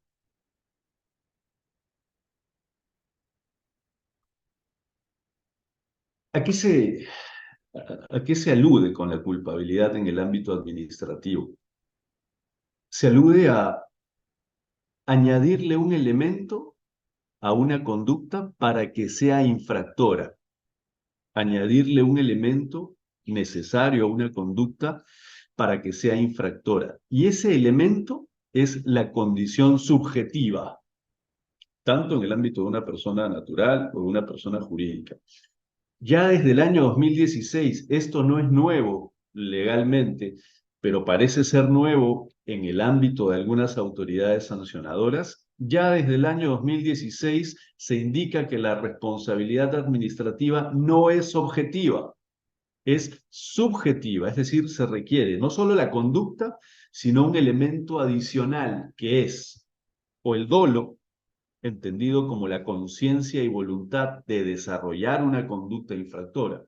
¿A qué se alude con la culpabilidad en el ámbito administrativo? Se alude a añadirle un elemento a una conducta para que sea infractora, añadirle un elemento necesario a una conducta para que sea infractora. Y ese elemento es la condición subjetiva, tanto en el ámbito de una persona natural o de una persona jurídica. Ya desde el año 2016, esto no es nuevo legalmente, pero parece ser nuevo en el ámbito de algunas autoridades sancionadoras. Ya desde el año 2016 se indica que la responsabilidad administrativa no es objetiva, es subjetiva, es decir, se requiere no solo la conducta, sino un elemento adicional que es o el dolo, entendido como la conciencia y voluntad de desarrollar una conducta infractora,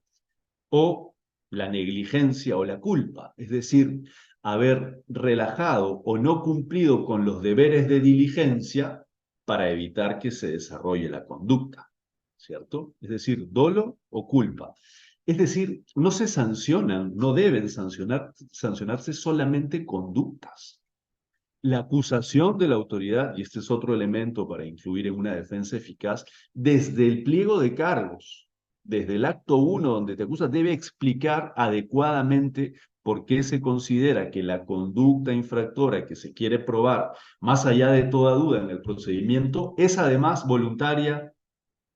o la negligencia o la culpa, es decir, haber relajado o no cumplido con los deberes de diligencia para evitar que se desarrolle la conducta, ¿cierto? Es decir, dolo o culpa. Es decir, no se sancionan, no deben sancionarse solamente conductas. La acusación de la autoridad, y este es otro elemento para incluir en una defensa eficaz, desde el pliego de cargos, desde el acto 1 donde te acusa, debe explicar adecuadamente por qué se considera que la conducta infractora que se quiere probar, más allá de toda duda en el procedimiento, es además voluntaria,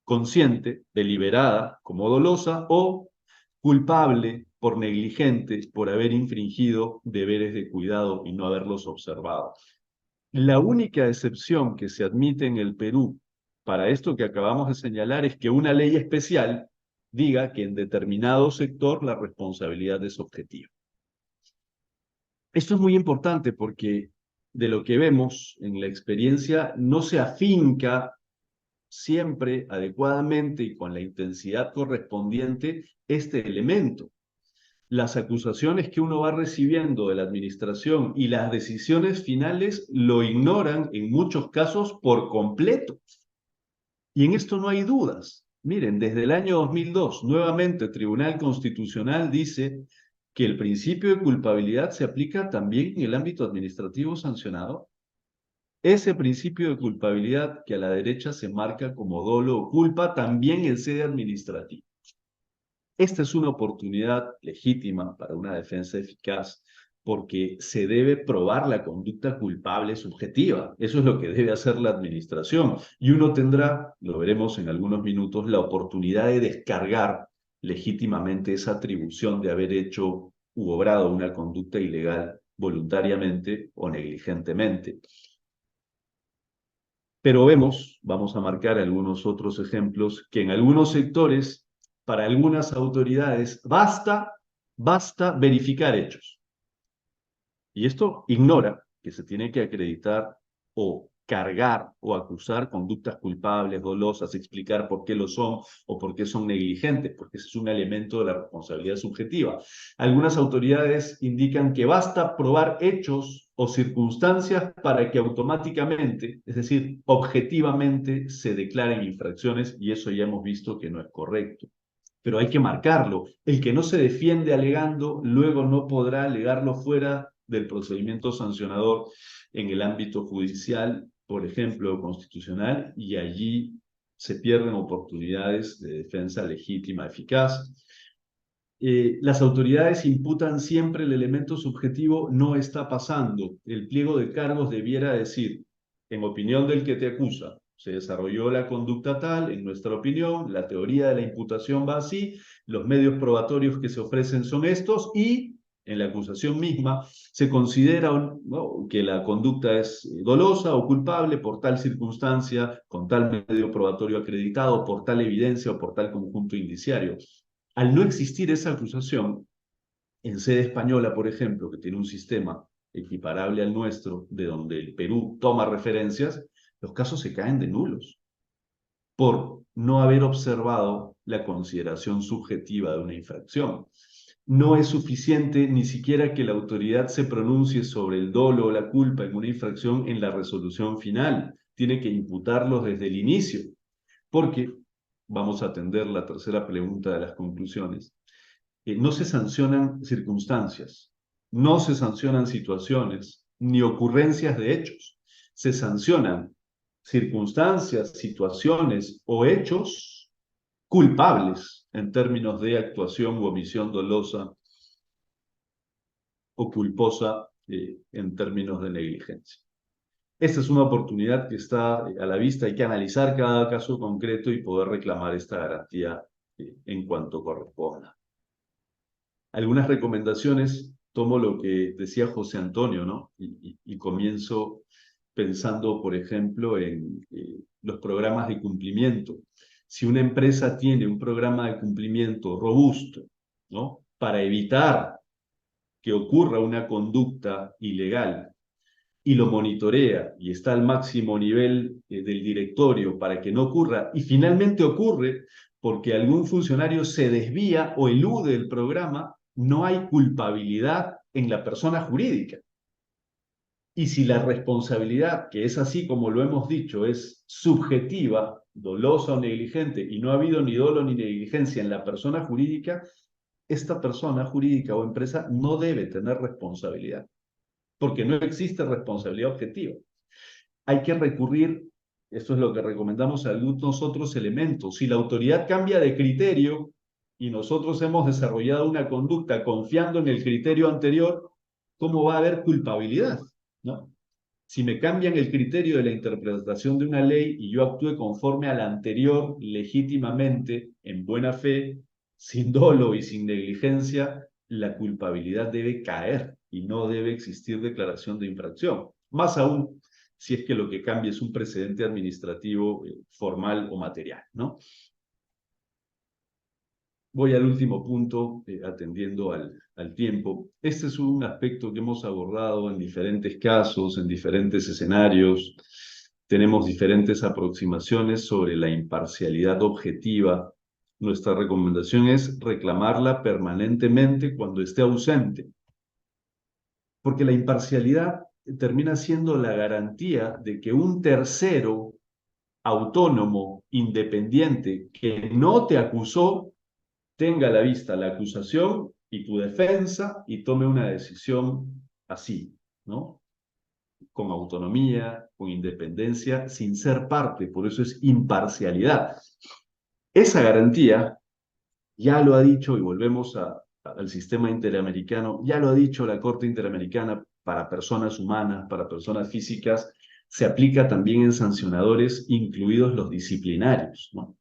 consciente, deliberada, como dolosa, o culpable por negligente, por haber infringido deberes de cuidado y no haberlos observado. La única excepción que se admite en el Perú para esto que acabamos de señalar es que una ley especial diga que en determinado sector la responsabilidad es objetiva. Esto es muy importante porque de lo que vemos en la experiencia no se afinca siempre adecuadamente y con la intensidad correspondiente este elemento. Las acusaciones que uno va recibiendo de la administración y las decisiones finales lo ignoran en muchos casos por completo. Y en esto no hay dudas. Miren, desde el año 2002, nuevamente el Tribunal Constitucional dice que el principio de culpabilidad se aplica también en el ámbito administrativo sancionado. Ese principio de culpabilidad que a la derecha se marca como dolo o culpa también en sede administrativa. Esta es una oportunidad legítima para una defensa eficaz porque se debe probar la conducta culpable subjetiva. Eso es lo que debe hacer la administración. Y uno tendrá, lo veremos en algunos minutos, la oportunidad de descargar legítimamente esa atribución de haber hecho u obrado una conducta ilegal voluntariamente o negligentemente. Pero vemos, vamos a marcar algunos otros ejemplos, que en algunos sectores, para algunas autoridades, basta verificar hechos. Y esto ignora que se tiene que acreditar o cargar o acusar conductas culpables, dolosas, explicar por qué lo son o por qué son negligentes, porque ese es un elemento de la responsabilidad subjetiva. Algunas autoridades indican que basta probar hechos o circunstancias para que automáticamente, es decir, objetivamente, se declaren infracciones, y eso ya hemos visto que no es correcto. Pero hay que marcarlo. El que no se defiende alegando, luego no podrá alegarlo fuera del procedimiento sancionador en el ámbito judicial, por ejemplo, constitucional, y allí se pierden oportunidades de defensa legítima, eficaz. Las autoridades imputan siempre el elemento subjetivo, no está pasando. El pliego de cargos debiera decir, en opinión del que te acusa, se desarrolló la conducta tal, en nuestra opinión, la teoría de la imputación va así, los medios probatorios que se ofrecen son estos, y en la acusación misma se considera, ¿no?, que la conducta es dolosa o culpable por tal circunstancia, con tal medio probatorio acreditado, por tal evidencia o por tal conjunto indiciario. Al no existir esa acusación, en sede española, por ejemplo, que tiene un sistema equiparable al nuestro, de donde el Perú toma referencias, los casos se caen de nulos por no haber observado la consideración subjetiva de una infracción. No es suficiente ni siquiera que la autoridad se pronuncie sobre el dolo o la culpa en una infracción en la resolución final. Tiene que imputarlos desde el inicio, porque vamos a atender la tercera pregunta de las conclusiones. No se sancionan circunstancias, no se sancionan situaciones, ni ocurrencias de hechos. Se sancionan circunstancias, situaciones o hechos culpables en términos de actuación u omisión dolosa o culposa en términos de negligencia. Esta es una oportunidad que está a la vista. Hay que analizar cada caso concreto y poder reclamar esta garantía en cuanto corresponda. Algunas recomendaciones, tomo lo que decía José Antonio, ¿no? Y comienzo pensando, por ejemplo, en los programas de cumplimiento. Si una empresa tiene un programa de cumplimiento robusto, ¿no?, para evitar que ocurra una conducta ilegal, y lo monitorea y está al máximo nivel del directorio para que no ocurra, y finalmente ocurre porque algún funcionario se desvía o elude el programa, no hay culpabilidad en la persona jurídica. Y si la responsabilidad, que es así como lo hemos dicho, es subjetiva, dolosa o negligente, y no ha habido ni dolo ni negligencia en la persona jurídica, esta persona jurídica o empresa no debe tener responsabilidad, porque no existe responsabilidad objetiva. Hay que recurrir, esto es lo que recomendamos, a algunos otros elementos. Si la autoridad cambia de criterio y nosotros hemos desarrollado una conducta confiando en el criterio anterior, ¿cómo va a haber culpabilidad? ¿No? Si me cambian el criterio de la interpretación de una ley y yo actúe conforme a la anterior legítimamente, en buena fe, sin dolo y sin negligencia, la culpabilidad debe caer y no debe existir declaración de infracción. Más aún si es que lo que cambia es un precedente administrativo formal o material, ¿no? Voy al último punto, atendiendo al tiempo. Este es un aspecto que hemos abordado en diferentes casos, en diferentes escenarios. Tenemos diferentes aproximaciones sobre la imparcialidad objetiva. Nuestra recomendación es reclamarla permanentemente cuando esté ausente, porque la imparcialidad termina siendo la garantía de que un tercero autónomo, independiente, que no te acusó, tenga a la vista la acusación y tu defensa y tome una decisión así, ¿no? Con autonomía, con independencia, sin ser parte. Por eso es imparcialidad. Esa garantía, ya lo ha dicho, y volvemos al sistema interamericano, ya lo ha dicho la Corte Interamericana, para personas humanas, para personas físicas, se aplica también en sancionadores, incluidos los disciplinarios, ¿no?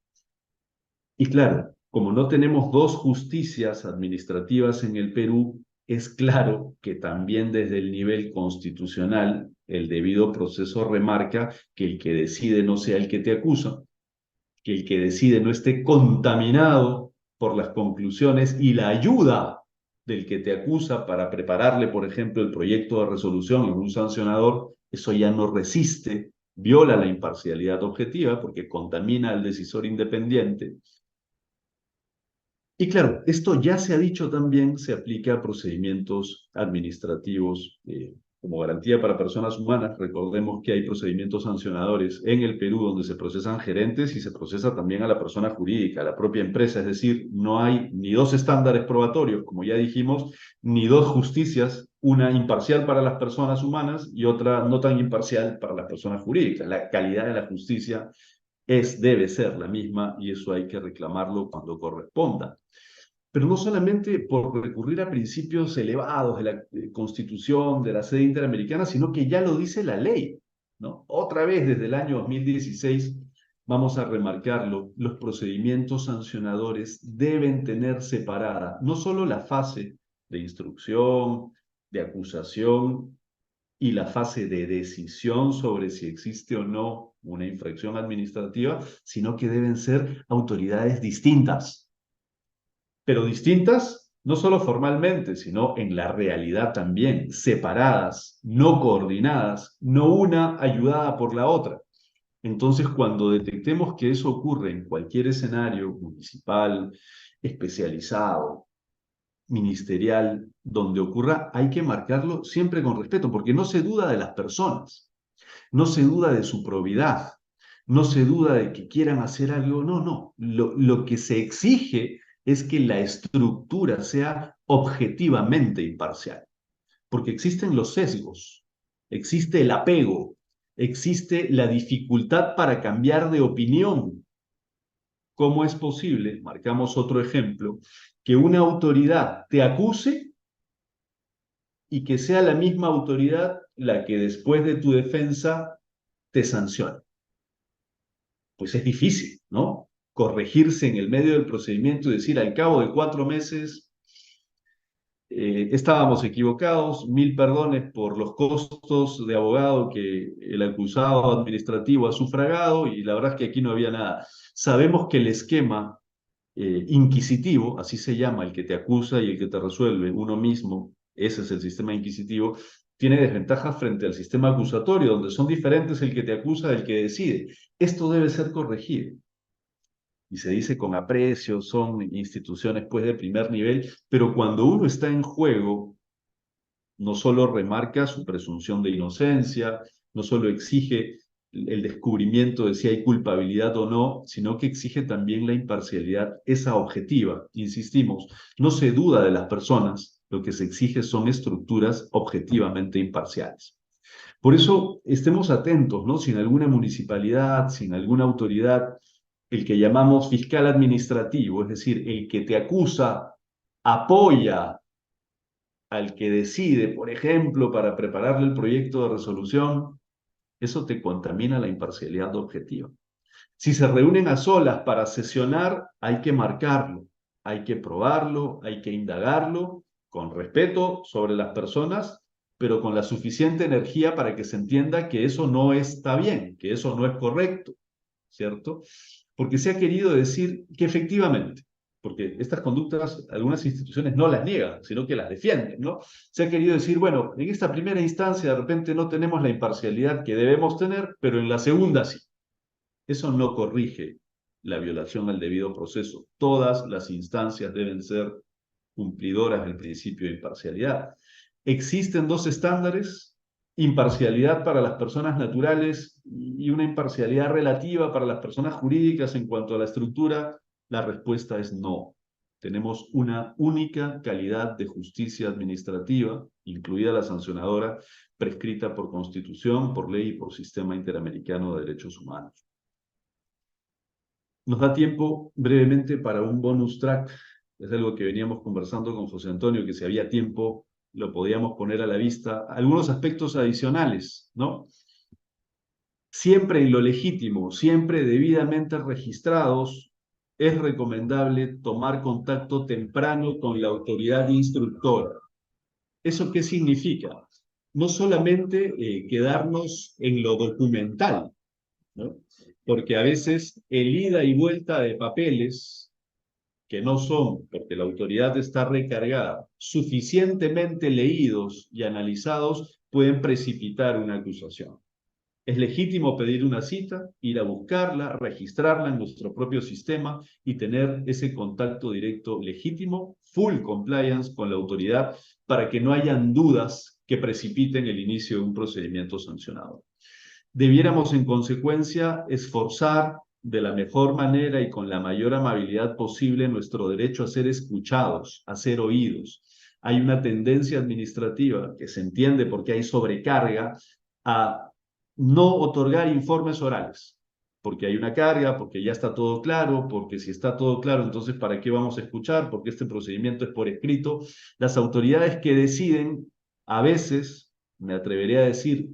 Y claro, como no tenemos dos justicias administrativas en el Perú, es claro que también desde el nivel constitucional El debido proceso remarca que el que decide no sea el que te acusa, que el que decide no esté contaminado por las conclusiones y la ayuda del que te acusa para prepararle, por ejemplo, el proyecto de resolución en un sancionador. Eso ya no resiste, viola la imparcialidad objetiva porque contamina al decisor independiente. Y claro, esto ya se ha dicho también, se aplica a procedimientos administrativos como garantía para personas humanas. Recordemos que hay procedimientos sancionadores en el Perú donde se procesan gerentes y se procesa también a la persona jurídica, a la propia empresa. Es decir, no hay ni dos estándares probatorios, como ya dijimos, ni dos justicias, una imparcial para las personas humanas y otra no tan imparcial para las personas jurídicas. La calidad de la justicia debe ser la misma y eso hay que reclamarlo cuando corresponda. Pero no solamente por recurrir a principios elevados de la Constitución, de la sede interamericana, sino que ya lo dice la ley, ¿no? Otra vez desde el año 2016, vamos a remarcarlo, los procedimientos sancionadores deben tener separada no solo la fase de instrucción, de acusación y la fase de decisión sobre si existe o no una infracción administrativa, sino que deben ser autoridades distintas, pero distintas no solo formalmente, sino en la realidad también, separadas, no coordinadas, no una ayudada por la otra. Entonces, cuando detectemos que eso ocurre en cualquier escenario municipal, especializado, ministerial, donde ocurra, hay que marcarlo siempre con respeto, porque no se duda de las personas, no se duda de su probidad, no se duda de que quieran hacer algo, no, no. Lo que se exige es que la estructura sea objetivamente imparcial, porque existen los sesgos, existe el apego, existe la dificultad para cambiar de opinión. ¿Cómo es posible, marcamos otro ejemplo, que una autoridad te acuse y que sea la misma autoridad la que después de tu defensa te sancione? Pues es difícil, ¿no? Corregirse en el medio del procedimiento y decir al cabo de 4 meses estábamos equivocados, 1000 perdones por los costos de abogado que el acusado administrativo ha sufragado y la verdad es que aquí no había nada. Sabemos que el esquema inquisitivo, así se llama el que te acusa y el que te resuelve uno mismo, ese es el sistema inquisitivo, tiene desventajas frente al sistema acusatorio, donde son diferentes el que te acusa del que decide. Esto debe ser corregido. Y se dice con aprecio, son instituciones pues de primer nivel, pero cuando uno está en juego, no solo remarca su presunción de inocencia, no solo exige el descubrimiento de si hay culpabilidad o no, sino que exige también la imparcialidad, esa objetiva. Insistimos, no se duda de las personas, lo que se exige son estructuras objetivamente imparciales. Por eso estemos atentos, ¿no? Si en alguna municipalidad, si en alguna autoridad, el que llamamos fiscal administrativo, es decir, el que te acusa, apoya al que decide, por ejemplo, para prepararle el proyecto de resolución, eso te contamina la imparcialidad objetiva. Si se reúnen a solas para sesionar, hay que marcarlo, hay que probarlo, hay que indagarlo con respeto sobre las personas, pero con la suficiente energía para que se entienda que eso no está bien, que eso no es correcto, ¿cierto? Porque se ha querido decir que efectivamente, porque estas conductas algunas instituciones no las niegan, sino que las defienden, ¿no? Se ha querido decir, bueno, en esta primera instancia de repente no tenemos la imparcialidad que debemos tener, pero en la segunda sí. Eso no corrige la violación al debido proceso. Todas las instancias deben ser cumplidoras del principio de imparcialidad. Existen dos estándares, imparcialidad para las personas naturales y una imparcialidad relativa para las personas jurídicas en cuanto a la estructura. La respuesta es no. Tenemos una única calidad de justicia administrativa, incluida la sancionadora, prescrita por Constitución, por ley y por Sistema Interamericano de Derechos Humanos. Nos da tiempo brevemente para un bonus track. Es algo que veníamos conversando con José Antonio, que si había tiempo lo podíamos poner a la vista. Algunos aspectos adicionales, ¿no? Siempre en lo legítimo, siempre debidamente registrados, es recomendable tomar contacto temprano con la autoridad instructora. ¿Eso qué significa? no solamente quedarnos en lo documental, ¿no? Porque a veces el ida y vuelta de papeles que no son, porque la autoridad está recargada, suficientemente leídos y analizados, pueden precipitar una acusación. Es legítimo pedir una cita, ir a buscarla, registrarla en nuestro propio sistema y tener ese contacto directo legítimo, full compliance con la autoridad, para que no hayan dudas que precipiten el inicio de un procedimiento sancionador. Debiéramos, en consecuencia, esforzar de la mejor manera y con la mayor amabilidad posible nuestro derecho a ser escuchados, a ser oídos. Hay una tendencia administrativa que se entiende porque hay sobrecarga a no otorgar informes orales, porque hay una carga, porque ya está todo claro, porque si está todo claro, entonces ¿para qué vamos a escuchar? Porque este procedimiento es por escrito. Las autoridades que deciden, a veces, me atrevería a decir,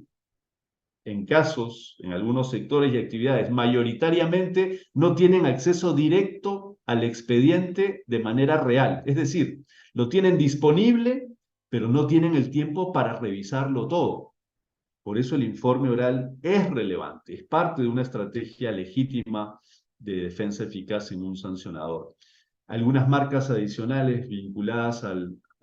en casos, en algunos sectores y actividades, mayoritariamente no tienen acceso directo al expediente de manera real. Es decir, lo tienen disponible, pero no tienen el tiempo para revisarlo todo. Por eso el informe oral es relevante, es parte de una estrategia legítima de defensa eficaz en un sancionador. Algunas marcas adicionales vinculadas a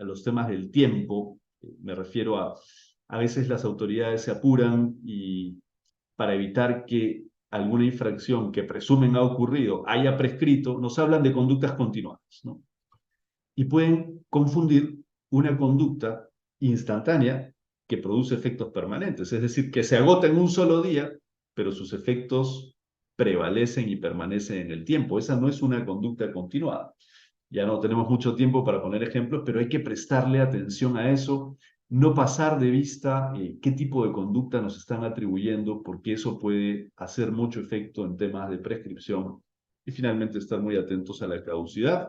los temas del tiempo, me refiero a veces las autoridades se apuran y para evitar que alguna infracción que presumen ha ocurrido haya prescrito, nos hablan de conductas continuadas, ¿no? Y pueden confundir una conducta instantánea que produce efectos permanentes, es decir, que se agota en un solo día, pero sus efectos prevalecen y permanecen en el tiempo. Esa no es una conducta continuada. Ya no tenemos mucho tiempo para poner ejemplos, pero hay que prestarle atención a eso, no pasar de vista qué tipo de conducta nos están atribuyendo, porque eso puede hacer mucho efecto en temas de prescripción y finalmente estar muy atentos a la caducidad.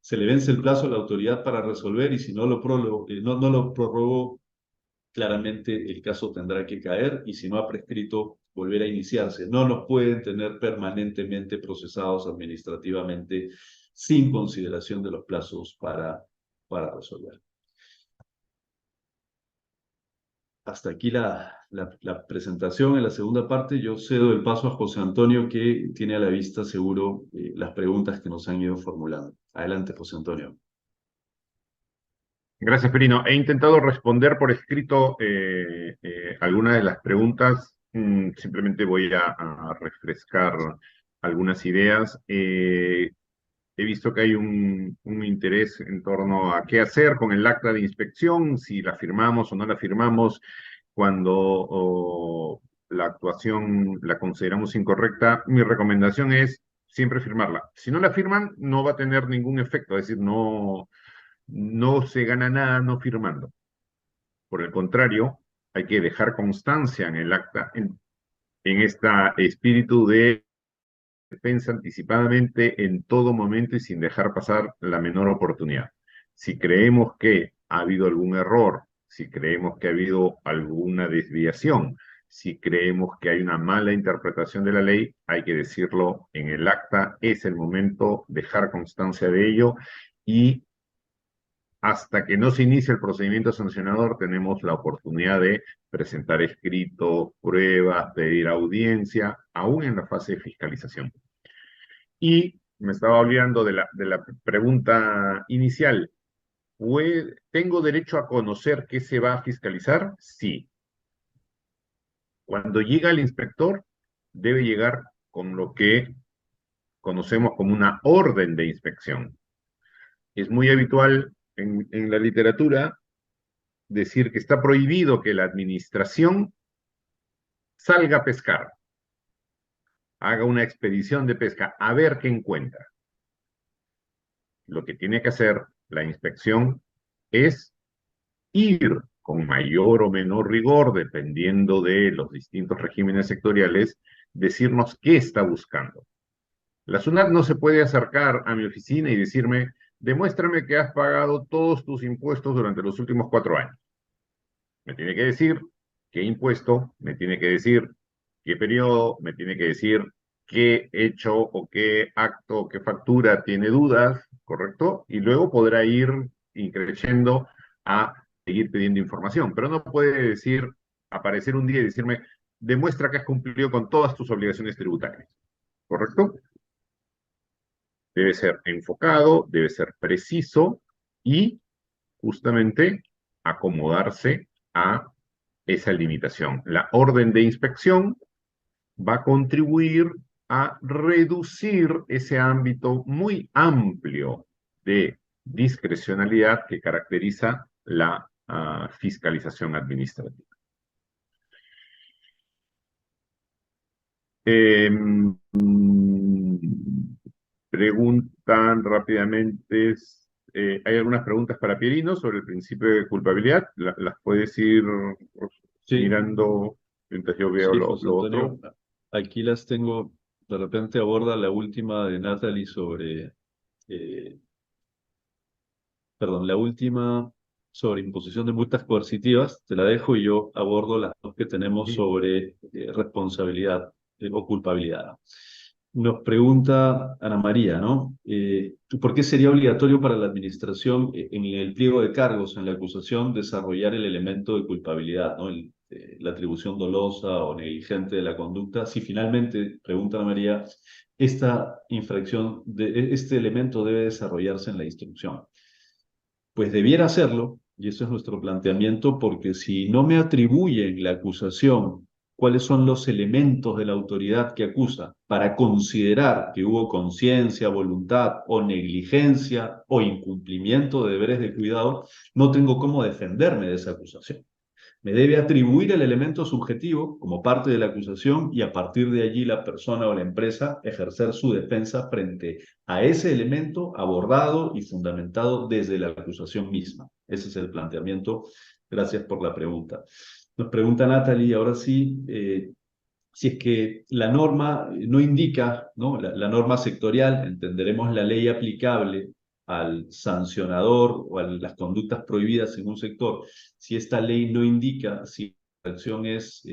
Se le vence el plazo a la autoridad para resolver y si no no lo prorrogó, claramente el caso tendrá que caer y si no ha prescrito, volver a iniciarse. No nos pueden tener permanentemente procesados administrativamente sin consideración de los plazos para resolver. Hasta aquí la presentación. En la segunda parte yo cedo el paso a José Antonio, que tiene a la vista seguro las preguntas que nos han ido formulando. Adelante, José Antonio. Gracias, Perino. He intentado responder por escrito algunas de las preguntas. Simplemente voy a refrescar algunas ideas. He visto que hay un interés en torno a qué hacer con el acta de inspección, si la firmamos o no la firmamos cuando la actuación la consideramos incorrecta. Mi recomendación es siempre firmarla. Si no la firman, no va a tener ningún efecto, es decir, no se gana nada no firmando. Por el contrario, hay que dejar constancia en el acta, en este espíritu de defensa anticipadamente en todo momento y sin dejar pasar la menor oportunidad. Si creemos que ha habido algún error, si creemos que ha habido alguna desviación, si creemos que hay una mala interpretación de la ley, hay que decirlo en el acta, es el momento, dejar constancia de ello y hasta que no se inicie el procedimiento sancionador, tenemos la oportunidad de presentar escritos, pruebas, pedir audiencia, aún en la fase de fiscalización. Y me estaba olvidando de la pregunta inicial. ¿Tengo derecho a conocer qué se va a fiscalizar? Sí. Cuando llega el inspector, debe llegar con lo que conocemos como una orden de inspección. Es muy habitual en la literatura decir que está prohibido que la administración salga a pescar, haga una expedición de pesca, a ver qué encuentra. Lo que tiene que hacer la inspección es ir con mayor o menor rigor, dependiendo de los distintos regímenes sectoriales, decirnos qué está buscando. La SUNAT no se puede acercar a mi oficina y decirme, demuéstrame que has pagado todos tus impuestos durante los últimos 4 años. Me tiene que decir qué impuesto, me tiene que decir qué periodo, me tiene que decir qué hecho o qué acto, qué factura tiene dudas, ¿correcto? Y luego podrá ir increciendo a seguir pidiendo información, pero no puede decir, aparecer un día y decirme, demuestra que has cumplido con todas tus obligaciones tributarias, ¿correcto? Debe ser enfocado, debe ser preciso y justamente acomodarse a esa limitación. La orden de inspección va a contribuir a reducir ese ámbito muy amplio de discrecionalidad que caracteriza la fiscalización administrativa. Preguntan rápidamente, hay algunas preguntas para Pierino sobre el principio de culpabilidad. Las puedes ir Sí, mirando mientras yo veo sí, José lo otro. Antonio, aquí las tengo. De repente aborda la última de Natalie sobre, eh, perdón, la última sobre imposición de multas coercitivas. Te la dejo y yo abordo las dos que tenemos Sí. sobre responsabilidad o culpabilidad. Nos pregunta Ana María, ¿no? ¿Por qué sería obligatorio para la administración en el pliego de cargos, en la acusación, desarrollar el elemento de culpabilidad, ¿no? La atribución dolosa o negligente de la conducta? Si finalmente, pregunta Ana María, esta infracción, este elemento debe desarrollarse en la instrucción. Pues debiera hacerlo, y ese es nuestro planteamiento, porque si no me atribuyen la acusación cuáles son los elementos de la autoridad que acusa para considerar que hubo conciencia, voluntad o negligencia o incumplimiento de deberes de cuidado, no tengo cómo defenderme de esa acusación. Me debe atribuir el elemento subjetivo como parte de la acusación y a partir de allí la persona o la empresa ejercer su defensa frente a ese elemento abordado y fundamentado desde la acusación misma. Ese es el planteamiento. Gracias por la pregunta. Nos pregunta Natalie, ahora sí, si es que la norma no indica, ¿no? La norma sectorial, entenderemos la ley aplicable al sancionador o a las conductas prohibidas en un sector, si esta ley no indica si la acción es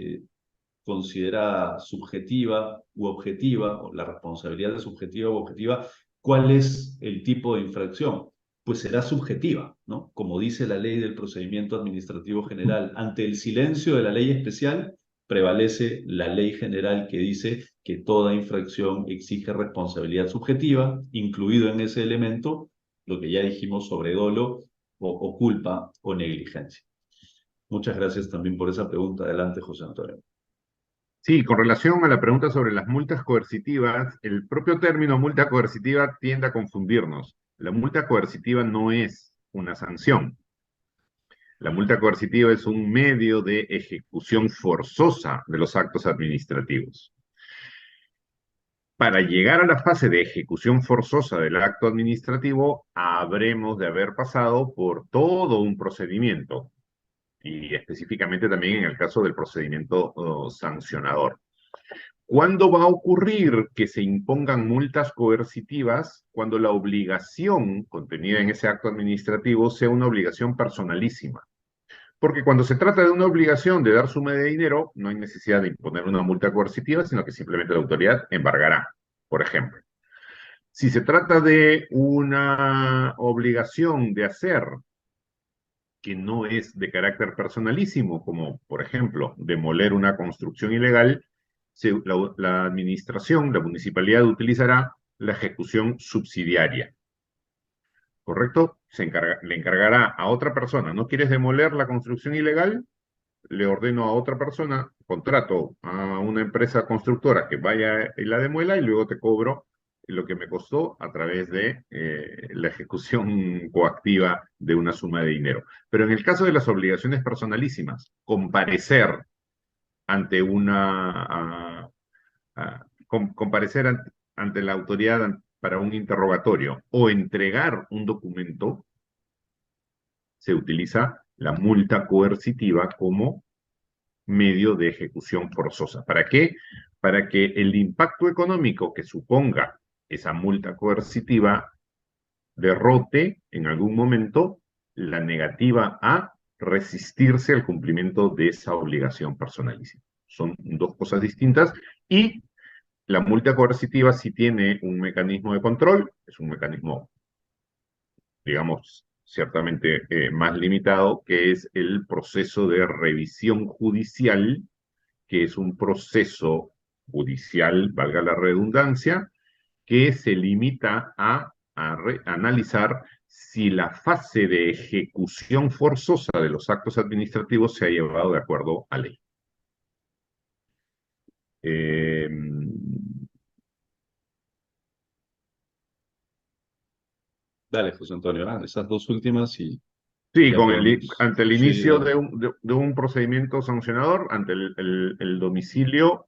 considerada subjetiva u objetiva, o la responsabilidad es subjetiva u objetiva, ¿cuál es el tipo de infracción? Pues será subjetiva, ¿no? Como dice la ley del procedimiento administrativo general, ante el silencio de la ley especial, prevalece la ley general que dice que toda infracción exige responsabilidad subjetiva, incluido en ese elemento lo que ya dijimos sobre dolo o culpa o negligencia. Muchas gracias también por esa pregunta. Adelante, José Antonio. Sí, con relación a la pregunta sobre las multas coercitivas, el propio término multa coercitiva tiende a confundirnos. La multa coercitiva no es una sanción. La multa coercitiva es un medio de ejecución forzosa de los actos administrativos. Para llegar a la fase de ejecución forzosa del acto administrativo, habremos de haber pasado por todo un procedimiento, y específicamente también en el caso del procedimiento sancionador. ¿Cuándo va a ocurrir que se impongan multas coercitivas? Cuando la obligación contenida en ese acto administrativo sea una obligación personalísima. Porque cuando se trata de una obligación de dar suma de dinero, no hay necesidad de imponer una multa coercitiva, sino que simplemente la autoridad embargará, por ejemplo. Si se trata de una obligación de hacer que no es de carácter personalísimo, como por ejemplo demoler una construcción ilegal, la administración, la municipalidad utilizará la ejecución subsidiaria. ¿Correcto? Le encargará a otra persona. ¿No quieres demoler la construcción ilegal? Le ordeno a otra persona, contrato a una empresa constructora que vaya y la demuela y luego te cobro lo que me costó a través de la ejecución coactiva de una suma de dinero. Pero en el caso de las obligaciones personalísimas, comparecer ante comparecer ante la autoridad para un interrogatorio o entregar un documento, se utiliza la multa coercitiva como medio de ejecución forzosa. ¿Para qué? Para que el impacto económico que suponga esa multa coercitiva derrote en algún momento la negativa a resistirse al cumplimiento de esa obligación personalísima. Son dos cosas distintas y la multa coercitiva sí tiene un mecanismo de control, es un mecanismo, digamos, ciertamente más limitado, que es el proceso de revisión judicial, que es un proceso judicial, valga la redundancia, que se limita a analizar si la fase de ejecución forzosa de los actos administrativos se ha llevado de acuerdo a ley. Eh, Dale, José Antonio, esas dos últimas y Sí, ya podemos. ante el Sí, inicio dale. de un procedimiento sancionador, ante el domicilio,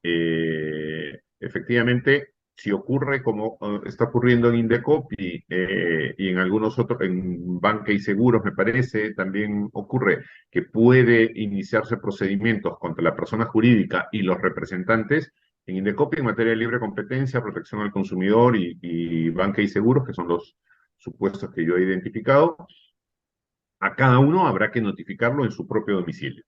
efectivamente, si ocurre como está ocurriendo en Indecopi y en algunos otros, en Banca y Seguros, me parece, también ocurre que puede iniciarse procedimientos contra la persona jurídica y los representantes. En Indecopi, en materia de libre competencia, protección al consumidor y Banca y Seguros, que son los supuestos que yo he identificado, a cada uno habrá que notificarlo en su propio domicilio.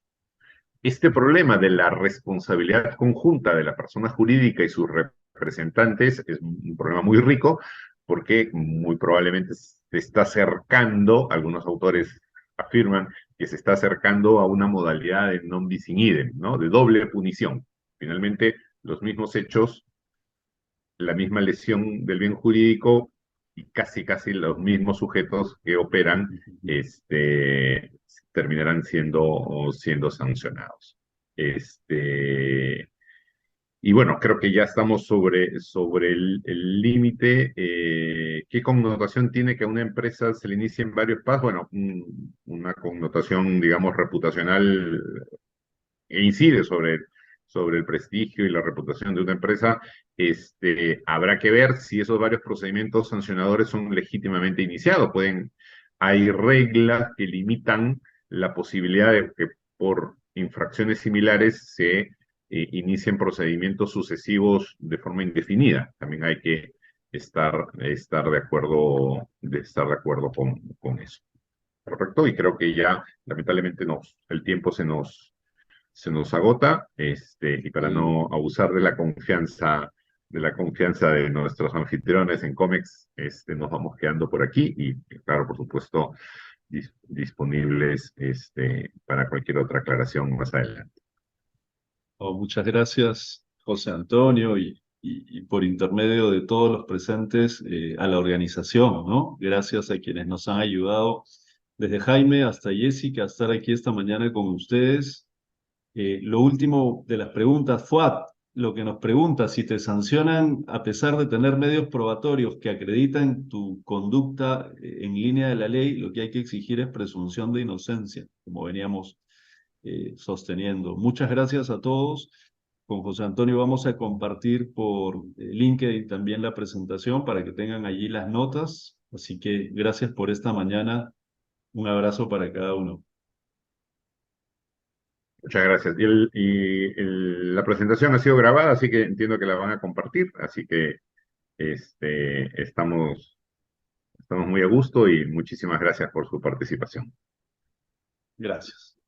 Este problema de la responsabilidad conjunta de la persona jurídica y sus representantes es un problema muy rico porque muy probablemente se está acercando, algunos autores afirman que se está acercando a una modalidad de non bis in idem, ¿no? De doble punición. Finalmente, los mismos hechos, la misma lesión del bien jurídico y casi los mismos sujetos que operan, terminarán siendo sancionados. Este, y bueno, creo que ya estamos sobre el límite. ¿Qué connotación tiene que a una empresa se le inicien varios pasos? Bueno, una connotación, digamos, reputacional e incide sobre el prestigio y la reputación de una empresa. Habrá que ver si esos varios procedimientos sancionadores son legítimamente iniciados. Hay reglas que limitan la posibilidad de que por infracciones similares se inicien procedimientos sucesivos de forma indefinida. También hay que estar de acuerdo con eso. ¿Correcto? Y creo que ya, lamentablemente, el tiempo se nos agota, y para Sí. no abusar de la confianza de nuestros anfitriones en COMEX, nos vamos quedando por aquí y, claro, por supuesto, disponibles, para cualquier otra aclaración más adelante. Oh, muchas gracias, José Antonio, y por intermedio de todos los presentes a la organización, ¿no? Gracias a quienes nos han ayudado, desde Jaime hasta Jessica, a estar aquí esta mañana con ustedes. Lo último de las preguntas, Fuad, lo que nos pregunta, si te sancionan a pesar de tener medios probatorios que acreditan tu conducta en línea de la ley, lo que hay que exigir es presunción de inocencia, como veníamos sosteniendo. Muchas gracias a todos. Con José Antonio vamos a compartir por LinkedIn también la presentación para que tengan allí las notas. Así que gracias por esta mañana. Un abrazo para cada uno. Muchas gracias. La presentación ha sido grabada, así que entiendo que la van a compartir, así que estamos muy a gusto y muchísimas gracias por su participación. Gracias.